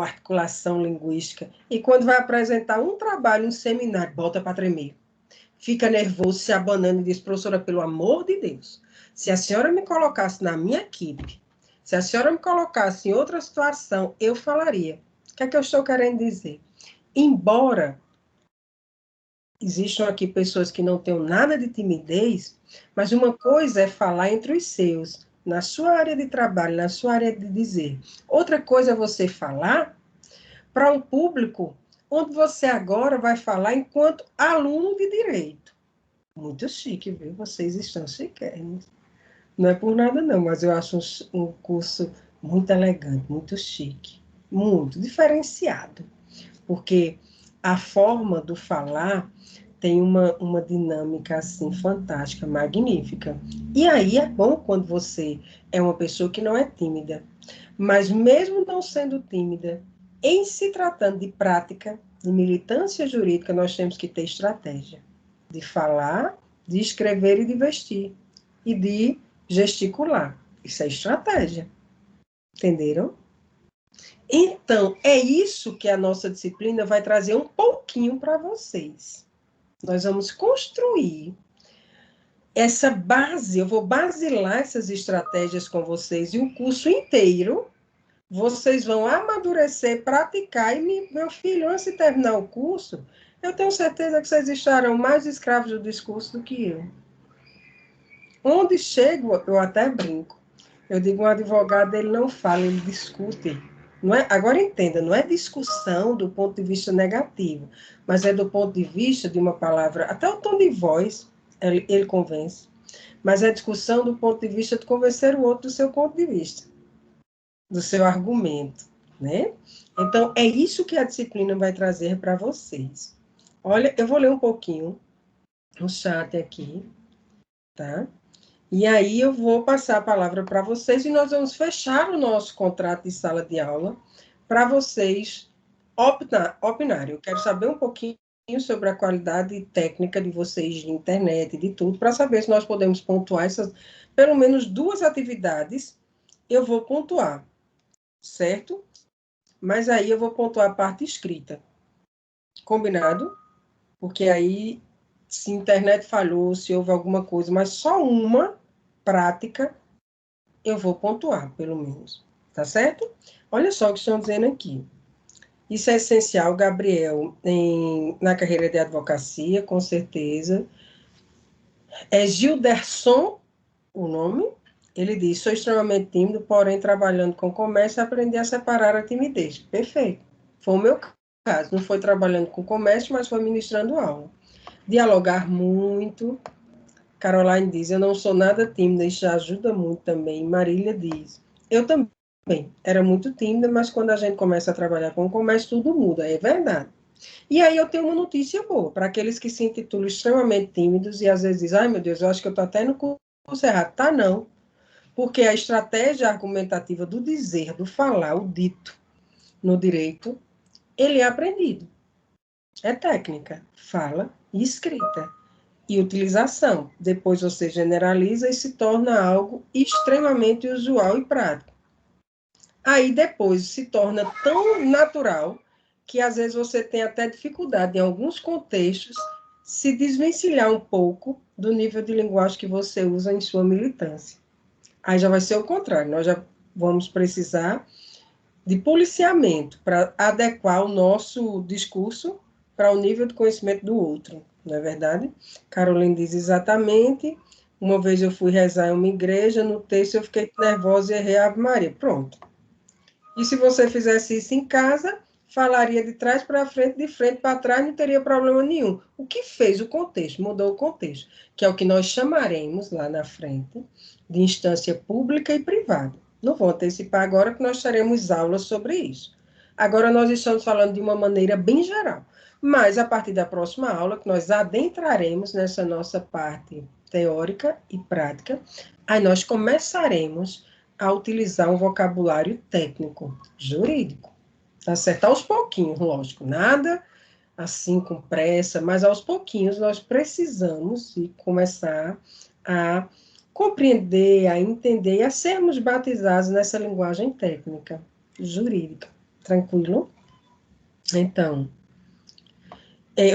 articulação linguística. E quando vai apresentar um trabalho, um seminário, bota para tremer. Fica nervoso, se abanando e diz, professora, pelo amor de Deus, se a senhora me colocasse na minha equipe, se a senhora me colocasse em outra situação, eu falaria. O que é que eu estou querendo dizer? Embora existam aqui pessoas que não tenham nada de timidez, mas uma coisa é falar entre os seus, na sua área de trabalho, na sua área de dizer. Outra coisa é você falar para um público onde você agora vai falar enquanto aluno de direito. Muito chique, viu? Vocês estão chiquérrimos. Não é por nada, não, mas eu acho um curso muito elegante, muito chique, muito diferenciado, porque a forma do falar tem uma dinâmica, assim, fantástica, magnífica. E aí é bom quando você é uma pessoa que não é tímida, mas mesmo não sendo tímida, em se tratando de prática, de militância jurídica, nós temos que ter estratégia de falar, de escrever e de vestir, e de gesticular. Isso é estratégia. Entenderam? Então, é isso que a nossa disciplina vai trazer um pouquinho para vocês. Nós vamos construir essa base, eu vou basilar essas estratégias com vocês, e o curso inteiro vocês vão amadurecer, praticar, e meu filho, antes de terminar o curso, eu tenho certeza que vocês estarão mais escravos do discurso do que eu. Onde chego, eu até brinco. Eu digo, um advogado, ele não fala, ele discute. Não é, agora entenda, não é discussão do ponto de vista negativo, mas é do ponto de vista de uma palavra, até o tom de voz, ele convence. Mas é discussão do ponto de vista de convencer o outro do seu ponto de vista. do seu argumento, né? Então, é isso que a disciplina vai trazer para vocês. Olha, eu vou ler um pouquinho o chat aqui, tá? E aí eu vou passar a palavra para vocês e nós vamos fechar o nosso contrato de sala de aula para vocês opinarem. Eu quero saber um pouquinho sobre a qualidade técnica de vocês de internet, de tudo, para saber se nós podemos pontuar essas, pelo menos 2 atividades, eu vou pontuar, certo? Mas aí eu vou pontuar a parte escrita. Combinado? Porque aí, se a internet falhou, se houve alguma coisa, mas só uma prática, eu vou pontuar, pelo menos. Tá certo? Olha só o que estão dizendo aqui. Isso é essencial, Gabriel, na carreira de advocacia, com certeza. É Gilderson o nome. Ele diz, sou extremamente tímido, porém, trabalhando com comércio, aprendi a separar a timidez. Perfeito. Foi o meu caso. Não foi trabalhando com comércio, mas foi ministrando aula. Dialogar muito. Caroline diz, eu não sou nada tímida, isso já ajuda muito também. Marília diz, eu também era muito tímida, mas quando a gente começa a trabalhar com o comércio, tudo muda, é verdade. E aí eu tenho uma notícia boa, para aqueles que se intitulam extremamente tímidos e às vezes dizem, ai meu Deus, eu acho que eu estou até no curso errado. Tá, não. Porque a estratégia argumentativa do dizer, do falar, o dito no direito, ele é aprendido. É técnica, fala e escrita. E utilização. Depois você generaliza e se torna algo extremamente usual e prático. Aí depois se torna tão natural que às vezes você tem até dificuldade em alguns contextos se desvencilhar um pouco do nível de linguagem que você usa em sua militância. Aí já vai ser o contrário, nós já vamos precisar de policiamento para adequar o nosso discurso para o nível de conhecimento do outro, não é verdade? Caroline diz exatamente, uma vez eu fui rezar em uma igreja, no texto eu fiquei nervosa e errei a Ave Maria, pronto. E se você fizesse isso em casa, falaria de trás para frente, de frente para trás, não teria problema nenhum. O que fez o contexto? Mudou o contexto, que é o que nós chamaremos lá na frente de instância pública e privada. Não vou antecipar agora, que nós teremos aulas sobre isso. Agora nós estamos falando de uma maneira bem geral. Mas a partir da próxima aula, que nós adentraremos nessa nossa parte teórica e prática, aí nós começaremos a utilizar um vocabulário técnico, jurídico. Tá certo? Aos pouquinhos, lógico, nada assim com pressa, mas aos pouquinhos nós precisamos começar a compreender, a entender e a sermos batizados nessa linguagem técnica, jurídica. Tranquilo? Então,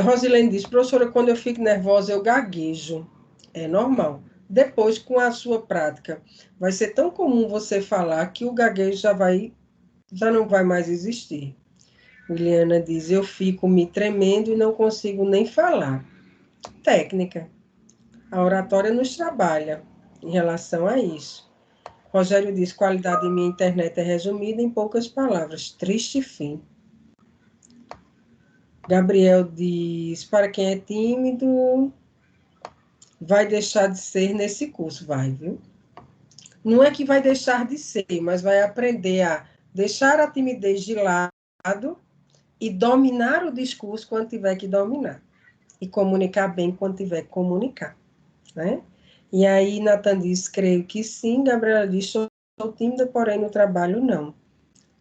Rosilene diz, professora, quando eu fico nervosa eu gaguejo. É normal. Depois, com a sua prática, vai ser tão comum você falar que o gaguejo já não vai mais existir. Juliana diz, eu fico me tremendo e não consigo nem falar. Técnica. A oratória nos trabalha em relação a isso. Rogério diz, qualidade de minha internet é resumida em poucas palavras. Triste fim. Gabriel diz, para quem é tímido, vai deixar de ser nesse curso. Vai, viu? Não é que vai deixar de ser, mas vai aprender a deixar a timidez de lado e dominar o discurso quando tiver que dominar. E comunicar bem quando tiver que comunicar. Né? E aí, Nathan diz, creio que sim. Gabriela diz, sou tímida, porém no trabalho não.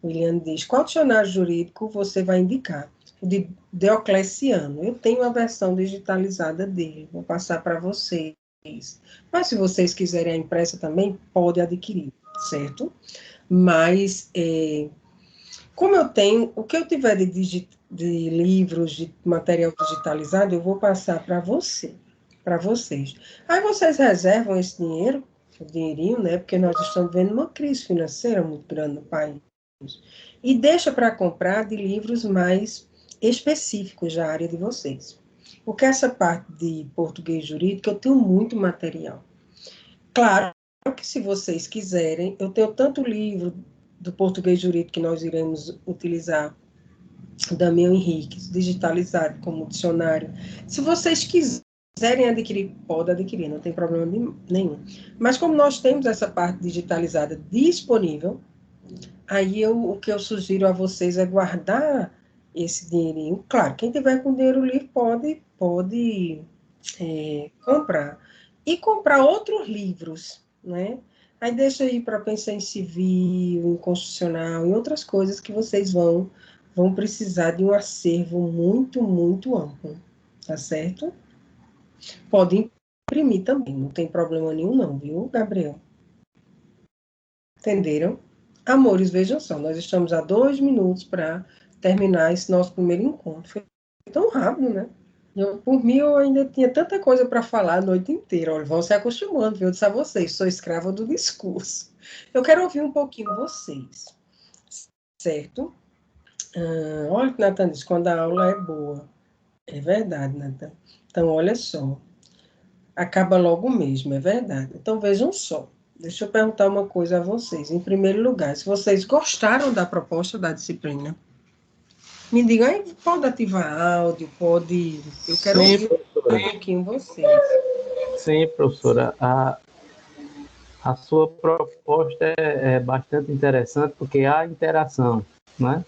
William diz, qual dicionário jurídico você vai indicar? O de Diocleciano. Eu tenho a versão digitalizada dele, vou passar para vocês. Mas se vocês quiserem a impressa também, pode adquirir, certo? Mas, como eu tenho, o que eu tiver de livros, de material digitalizado, eu vou passar para vocês. Aí vocês reservam esse dinheiro, o dinheirinho, né? Porque nós estamos vendo uma crise financeira muito grande no país. E deixa para comprar de livros mais específicos da área de vocês. Porque essa parte de português jurídico, eu tenho muito material. Claro que se vocês quiserem, eu tenho tanto livro do português jurídico que nós iremos utilizar, Damião Henriques, digitalizado como dicionário. Se vocês quiserem adquirir, pode adquirir, não tem problema nenhum. Mas como nós temos essa parte digitalizada disponível, Aí o que eu sugiro a vocês é guardar esse dinheirinho. Claro, quem tiver com dinheiro livre pode comprar. E comprar outros livros, né? Aí deixa aí para pensar em civil, em constitucional, em outras coisas que vocês vão precisar de um acervo muito, muito amplo, tá certo? Pode imprimir também, não tem problema nenhum não, viu, Gabriel? Entenderam? Amores, vejam só, nós estamos a 2 minutos para terminar esse nosso primeiro encontro. Foi tão rápido, né? Por mim, eu ainda tinha tanta coisa para falar a noite inteira. Olha, vão se acostumando, viu? Eu disse a vocês, sou escrava do discurso. Eu quero ouvir um pouquinho vocês, certo? Olha o que Nathan disse, quando a aula é boa. É verdade, Nathan. Então, olha só. Acaba logo mesmo, é verdade. Então, vejam só. Deixa eu perguntar uma coisa a vocês. Em primeiro lugar, se vocês gostaram da proposta da disciplina, me digam aí, pode ativar áudio, pode... Eu quero Sim, ouvir um professora. pouquinho vocês. Sim, professora. A sua proposta é bastante interessante porque há interação, né?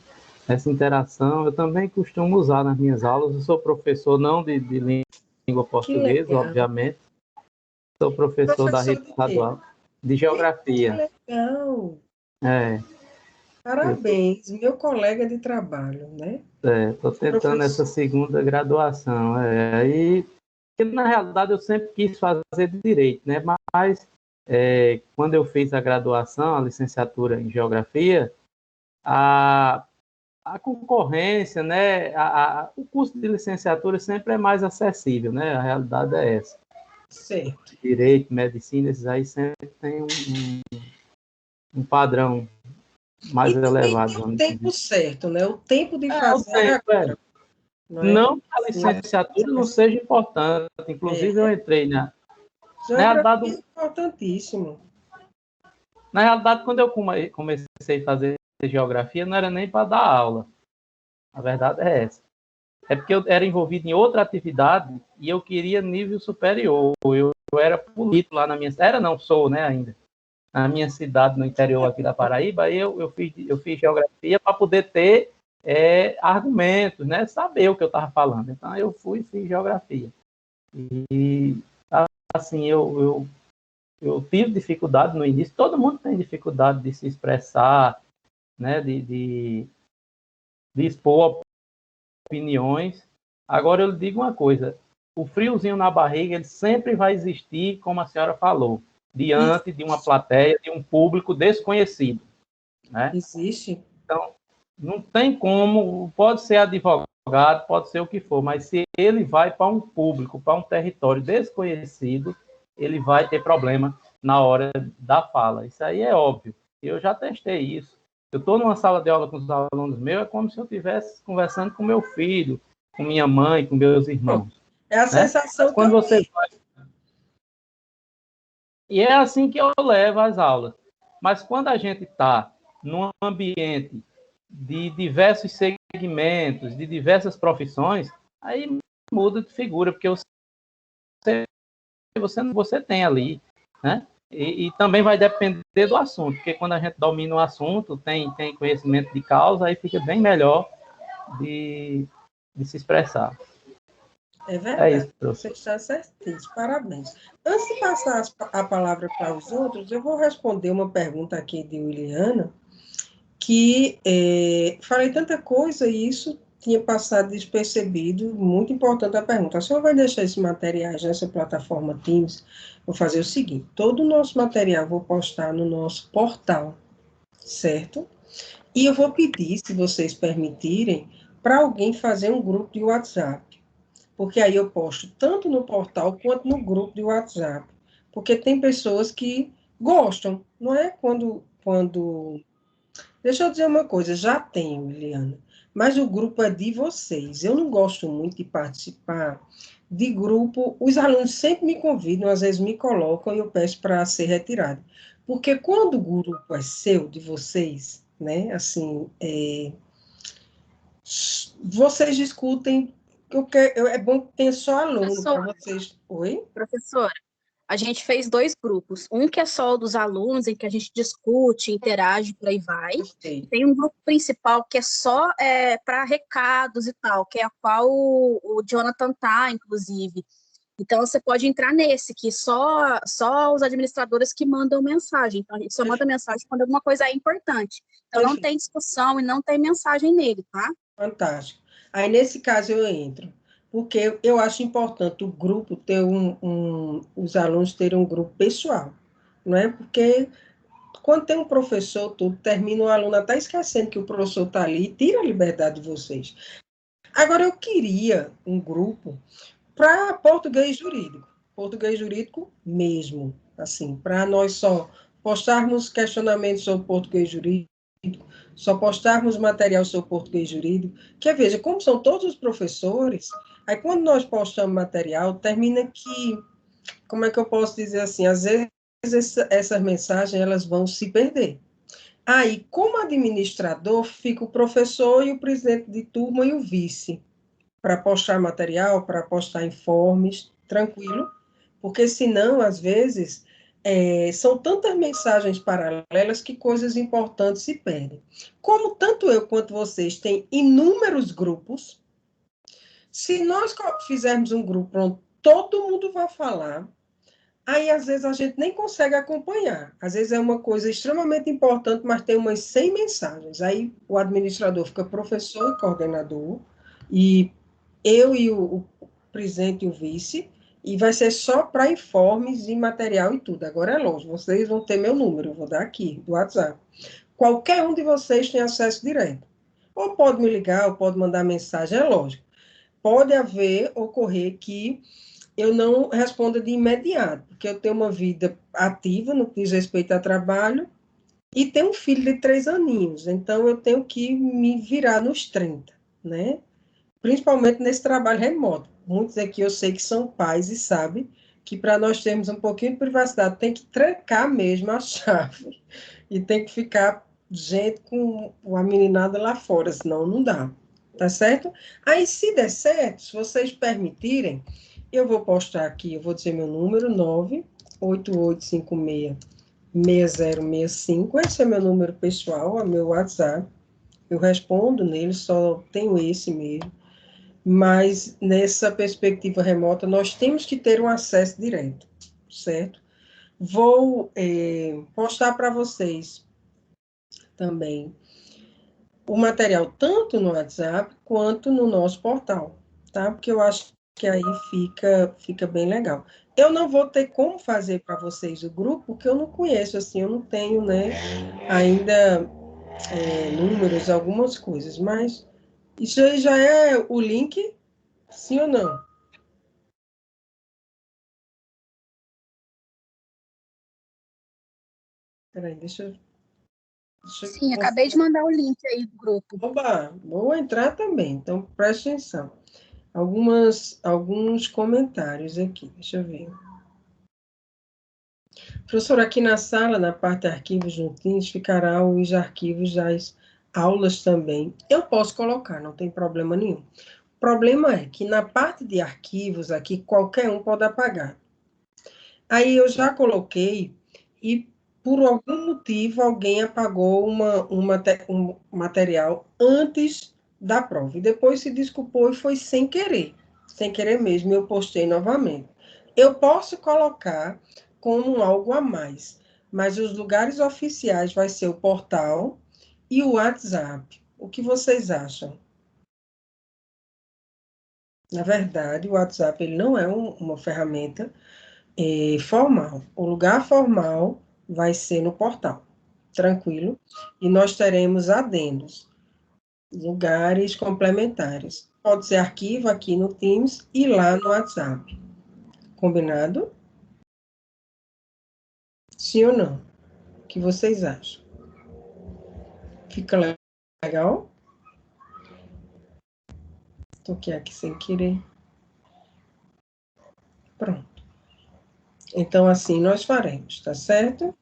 Essa interação eu também costumo usar nas minhas aulas. Eu sou professor não de língua Que portuguesa, legal. obviamente. Sou professor da Professor rede de quê? estadual de Que geografia. legal. É, eu Parabéns, meu colega de trabalho, né? estou tentando essa Professor. segunda graduação. Aí, porque, na realidade, eu sempre quis fazer direito, né? Mas quando eu fiz a graduação, a licenciatura em geografia, a concorrência, né? O custo de licenciatura sempre é mais acessível, né? A realidade é essa. Certo. Direito, medicina, esses aí sempre tem um padrão mais E também elevado, tem o vamos tempo dizer. certo, né? O tempo de O fazer é tempo, agora, não é? não que a licenciatura não seja importante. Inclusive, eu entrei na Geografia realidade, é importantíssimo. quando eu comecei a fazer geografia, não era nem para dar aula. A verdade é essa. É porque eu era envolvido em outra atividade e eu queria nível superior. Eu era político lá na minha... Era, não, sou, né, ainda. Na minha cidade, no interior aqui da Paraíba, aí eu fiz geografia para poder ter argumentos, né, saber o que eu estava falando. Então, eu fui e fiz geografia. E, assim, eu tive dificuldade no início. Todo mundo tem dificuldade de se expressar, né, de expor opiniões. Agora, eu lhe digo uma coisa. O friozinho na barriga, ele sempre vai existir, como a senhora falou, diante de uma plateia, de um público desconhecido, né? Existe. Então, não tem como, pode ser advogado, pode ser o que for, mas se ele vai para um público, para um território desconhecido, ele vai ter problema na hora da fala. Isso aí é óbvio. Eu já testei isso. Eu estou numa sala de aula com os alunos meus, é como se eu estivesse conversando com meu filho, com minha mãe, com meus irmãos. É a Né? sensação que Quando eu você tenho. vai... E é assim que eu levo as aulas. Mas quando a gente está num ambiente de diversos segmentos, de diversas profissões, aí muda de figura, porque você tem ali, né? E também vai depender do assunto, porque quando a gente domina o assunto, tem conhecimento de causa, aí fica bem melhor de se expressar. É É verdade. isso, Você professor. está certíssimo. Parabéns. Antes de passar a palavra para os outros, eu vou responder uma pergunta aqui de Williana, que falei tanta coisa e isso tinha passado despercebido. Muito importante a pergunta. A senhora vai deixar esses materiais nessa plataforma Teams? Vou fazer o seguinte: todo o nosso material eu vou postar no nosso portal, certo? E eu vou pedir, se vocês permitirem, para alguém fazer um grupo de WhatsApp. Porque aí eu posto tanto no portal quanto no grupo de WhatsApp. Porque tem pessoas que gostam, não é? Quando... Deixa eu dizer uma coisa, já tenho, Liliana, mas o grupo é de vocês. Eu não gosto muito de participar de grupo. Os alunos sempre me convidam, às vezes me colocam e eu peço para ser retirado. Porque quando o grupo é seu, de vocês, né? Assim, vocês discutem. É bom que tenha só aluno para Professora, vocês. Oi? professora, A gente fez 2 grupos. Um que é só o dos alunos, em que a gente discute, interage, por aí vai. Gostei. Tem um grupo principal que é só para recados e tal, que é a qual o Jonathan tá, inclusive. Então, você pode entrar nesse, que só os administradores que mandam mensagem. Então, a gente só manda mensagem quando alguma coisa é importante. Então, não tem discussão e não tem mensagem nele, tá? Fantástico. Aí, nesse caso, eu entro. Porque eu acho importante o grupo ter os alunos terem um grupo pessoal, não é? Porque quando tem um professor, tudo termina, o aluno até esquecendo que o professor está ali e tira a liberdade de vocês. Agora, eu queria um grupo para português jurídico mesmo, assim, para nós só postarmos questionamentos sobre português jurídico, só postarmos material sobre português jurídico, que veja, como são todos os professores, aí quando nós postamos material, termina que, como é que eu posso dizer assim, às vezes essas mensagens, elas vão se perder. Aí, como administrador, fica o professor e o presidente de turma e o vice, para postar material, para postar informes, tranquilo, porque senão, às vezes, são tantas mensagens paralelas que coisas importantes se perdem. Como tanto eu quanto vocês têm inúmeros grupos, se nós fizermos um grupo onde todo mundo vai falar, aí às vezes a gente nem consegue acompanhar. Às vezes é uma coisa extremamente importante, mas tem umas 100 mensagens. Aí o administrador fica professor e coordenador, e eu e o presidente e o vice, e vai ser só para informes e material e tudo. Agora é lógico, vocês vão ter meu número, eu vou dar aqui, do WhatsApp. Qualquer um de vocês tem acesso direto. Ou pode me ligar, ou pode mandar mensagem, é lógico. Pode ocorrer que eu não responda de imediato, porque eu tenho uma vida ativa no que diz respeito a trabalho, e tenho um filho de 3 aninhos, então eu tenho que me virar nos 30, né? Principalmente nesse trabalho remoto. Muitos aqui eu sei que são pais e sabem que para nós termos um pouquinho de privacidade tem que trancar mesmo a chave e tem que ficar gente com a meninada lá fora, senão não dá, tá certo? Aí, se der certo, se vocês permitirem, eu vou postar aqui, eu vou dizer meu número, 988566065, esse é meu número pessoal, é meu WhatsApp, eu respondo nele, só tenho esse mesmo. Mas nessa perspectiva remota, nós temos que ter um acesso direto, certo? Vou postar para vocês também o material, tanto no WhatsApp quanto no nosso portal, tá? Porque eu acho que aí fica bem legal. Eu não vou ter como fazer para vocês o grupo, porque eu não conheço, assim, eu não tenho, né, ainda números, algumas coisas, mas isso aí já é o link, sim ou não? Peraí, deixa eu Sim, acabei de mandar o link aí do grupo. Oba, vou entrar também, então preste atenção. Alguns comentários aqui, deixa eu ver. Professor, aqui na sala, na parte de arquivos juntinhos, ficará os arquivos das aulas também. Eu posso colocar, não tem problema nenhum. O problema é que na parte de arquivos aqui, qualquer um pode apagar. Aí eu já coloquei e, por algum motivo, alguém apagou um material antes da prova. E depois se desculpou e foi sem querer mesmo, eu postei novamente. Eu posso colocar como algo a mais, mas os lugares oficiais vai ser o portal e o WhatsApp. O que vocês acham? Na verdade, o WhatsApp ele não é uma ferramenta formal. O lugar formal vai ser no portal, tranquilo? E nós teremos adendos, lugares complementares. Pode ser arquivo aqui no Teams e lá no WhatsApp. Combinado? Sim ou não? O que vocês acham? Fica legal? Toquei aqui sem querer. Pronto. Então, assim nós faremos, tá certo?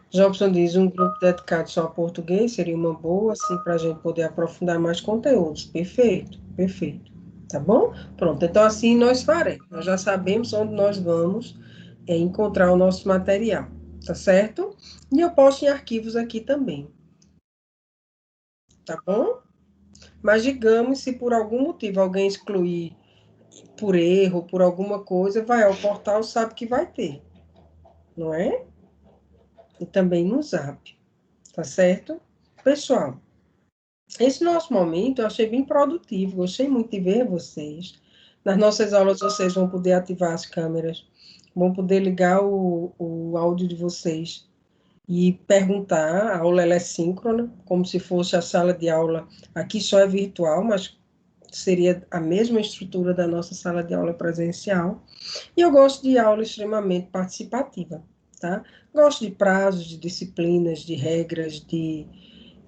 Jobson diz, um grupo dedicado só a português seria uma boa, assim, para a gente poder aprofundar mais conteúdos. Perfeito, perfeito. Tá bom? Pronto, então assim nós faremos. Nós já sabemos onde nós vamos encontrar o nosso material, tá certo? E eu posto em arquivos aqui também, tá bom? Mas digamos, se por algum motivo alguém excluir por erro, por alguma coisa, vai ao portal, sabe que vai ter, não é? E também no Zap, tá certo? Pessoal, esse nosso momento eu achei bem produtivo, gostei muito de ver vocês. Nas nossas aulas vocês vão poder ativar as câmeras, vão poder ligar o áudio de vocês e perguntar. A aula ela é síncrona, como se fosse a sala de aula. Aqui só é virtual, mas seria a mesma estrutura da nossa sala de aula presencial. E eu gosto de aula extremamente participativa, tá? Gosto de prazos, de disciplinas, de regras, de...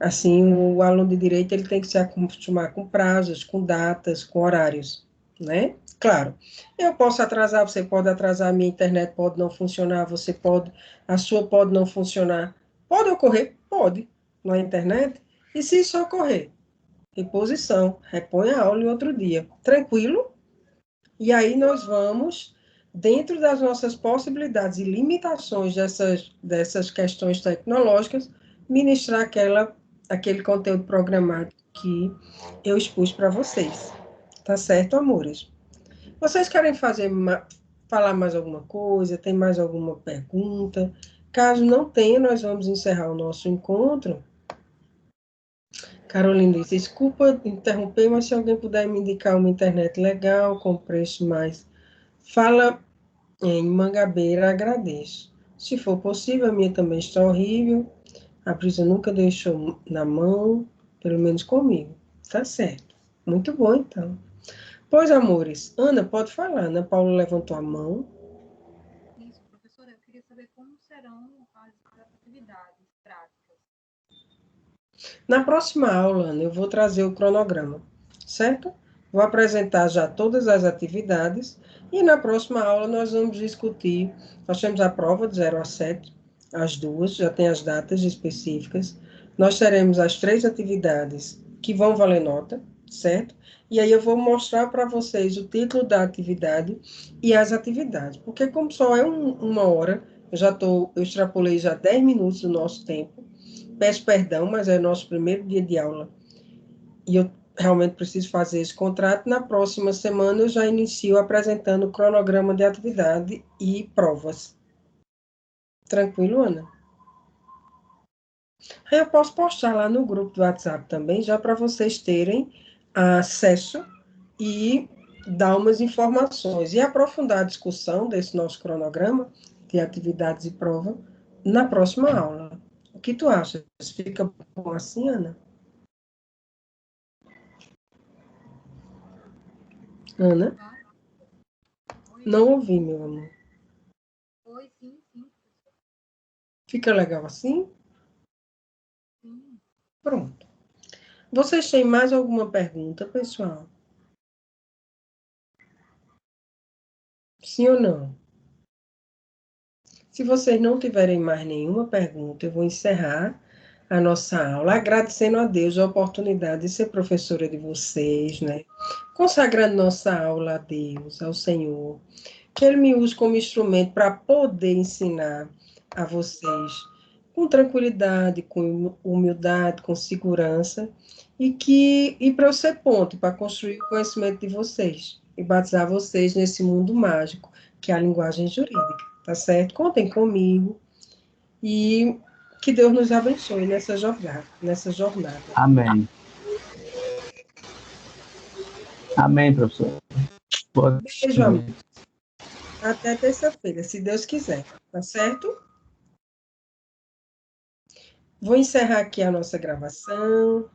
Assim, o aluno de direito ele tem que se acostumar com prazos, com datas, com horários, né? Claro, eu posso atrasar, você pode atrasar, a minha internet pode não funcionar, você pode, a sua pode não funcionar. Pode ocorrer? Pode, na internet. E se isso ocorrer? Reposição, repõe a aula em outro dia. Tranquilo? E aí nós vamos, dentro das nossas possibilidades e limitações dessas questões tecnológicas, ministrar aquele conteúdo programado que eu expus para vocês. Tá certo, amores? Vocês querem falar mais alguma coisa? Tem mais alguma pergunta? Caso não tenha, nós vamos encerrar o nosso encontro. Carolina disse, desculpa interromper, mas se alguém puder me indicar uma internet legal, com preço mais... Fala em Mangabeira, agradeço. Se for possível, a minha também está horrível. A Brisa nunca deixou na mão, pelo menos comigo. Tá certo. Muito bom, então. Pois, amores, Ana, pode falar. Ana Paula levantou a mão. Isso, professora, eu queria saber como serão as atividades práticas. Na próxima aula, Ana, eu vou trazer o cronograma, certo? Vou apresentar já todas as atividades e na próxima aula nós vamos discutir. Nós temos a prova de 0 a 7, as duas, já tem as datas específicas. Nós teremos as 3 atividades que vão valer nota, certo? E aí eu vou mostrar para vocês o título da atividade e as atividades, porque como só é uma hora, eu extrapolei já 10 minutos do nosso tempo. Peço perdão, mas é nosso primeiro dia de aula. E eu realmente preciso fazer esse contrato. Na próxima semana eu já inicio apresentando o cronograma de atividade e provas. Tranquilo, Ana? Aí eu posso postar lá no grupo do WhatsApp também, já para vocês terem acesso e dar umas informações. E aprofundar a discussão desse nosso cronograma de atividades e prova na próxima aula. O que tu acha? Fica bom assim, Ana? Ana? Oi, Não ouvi, meu amor. oi, sim. Fica legal assim? Sim. Pronto. Vocês têm mais alguma pergunta, pessoal? Sim ou não? Se vocês não tiverem mais nenhuma pergunta, eu vou encerrar a nossa aula, agradecendo a Deus a oportunidade de ser professora de vocês, né? Consagrando nossa aula a Deus, ao Senhor, que Ele me use como instrumento para poder ensinar a vocês com tranquilidade, com humildade, com segurança, e para eu ser ponte para construir o conhecimento de vocês e batizar vocês nesse mundo mágico, que é a linguagem jurídica, tá certo? Contem comigo e que Deus nos abençoe nessa jornada. Amém. Amém, professor. Beijo, amigo. Até terça-feira, se Deus quiser, tá certo? Vou encerrar aqui a nossa gravação.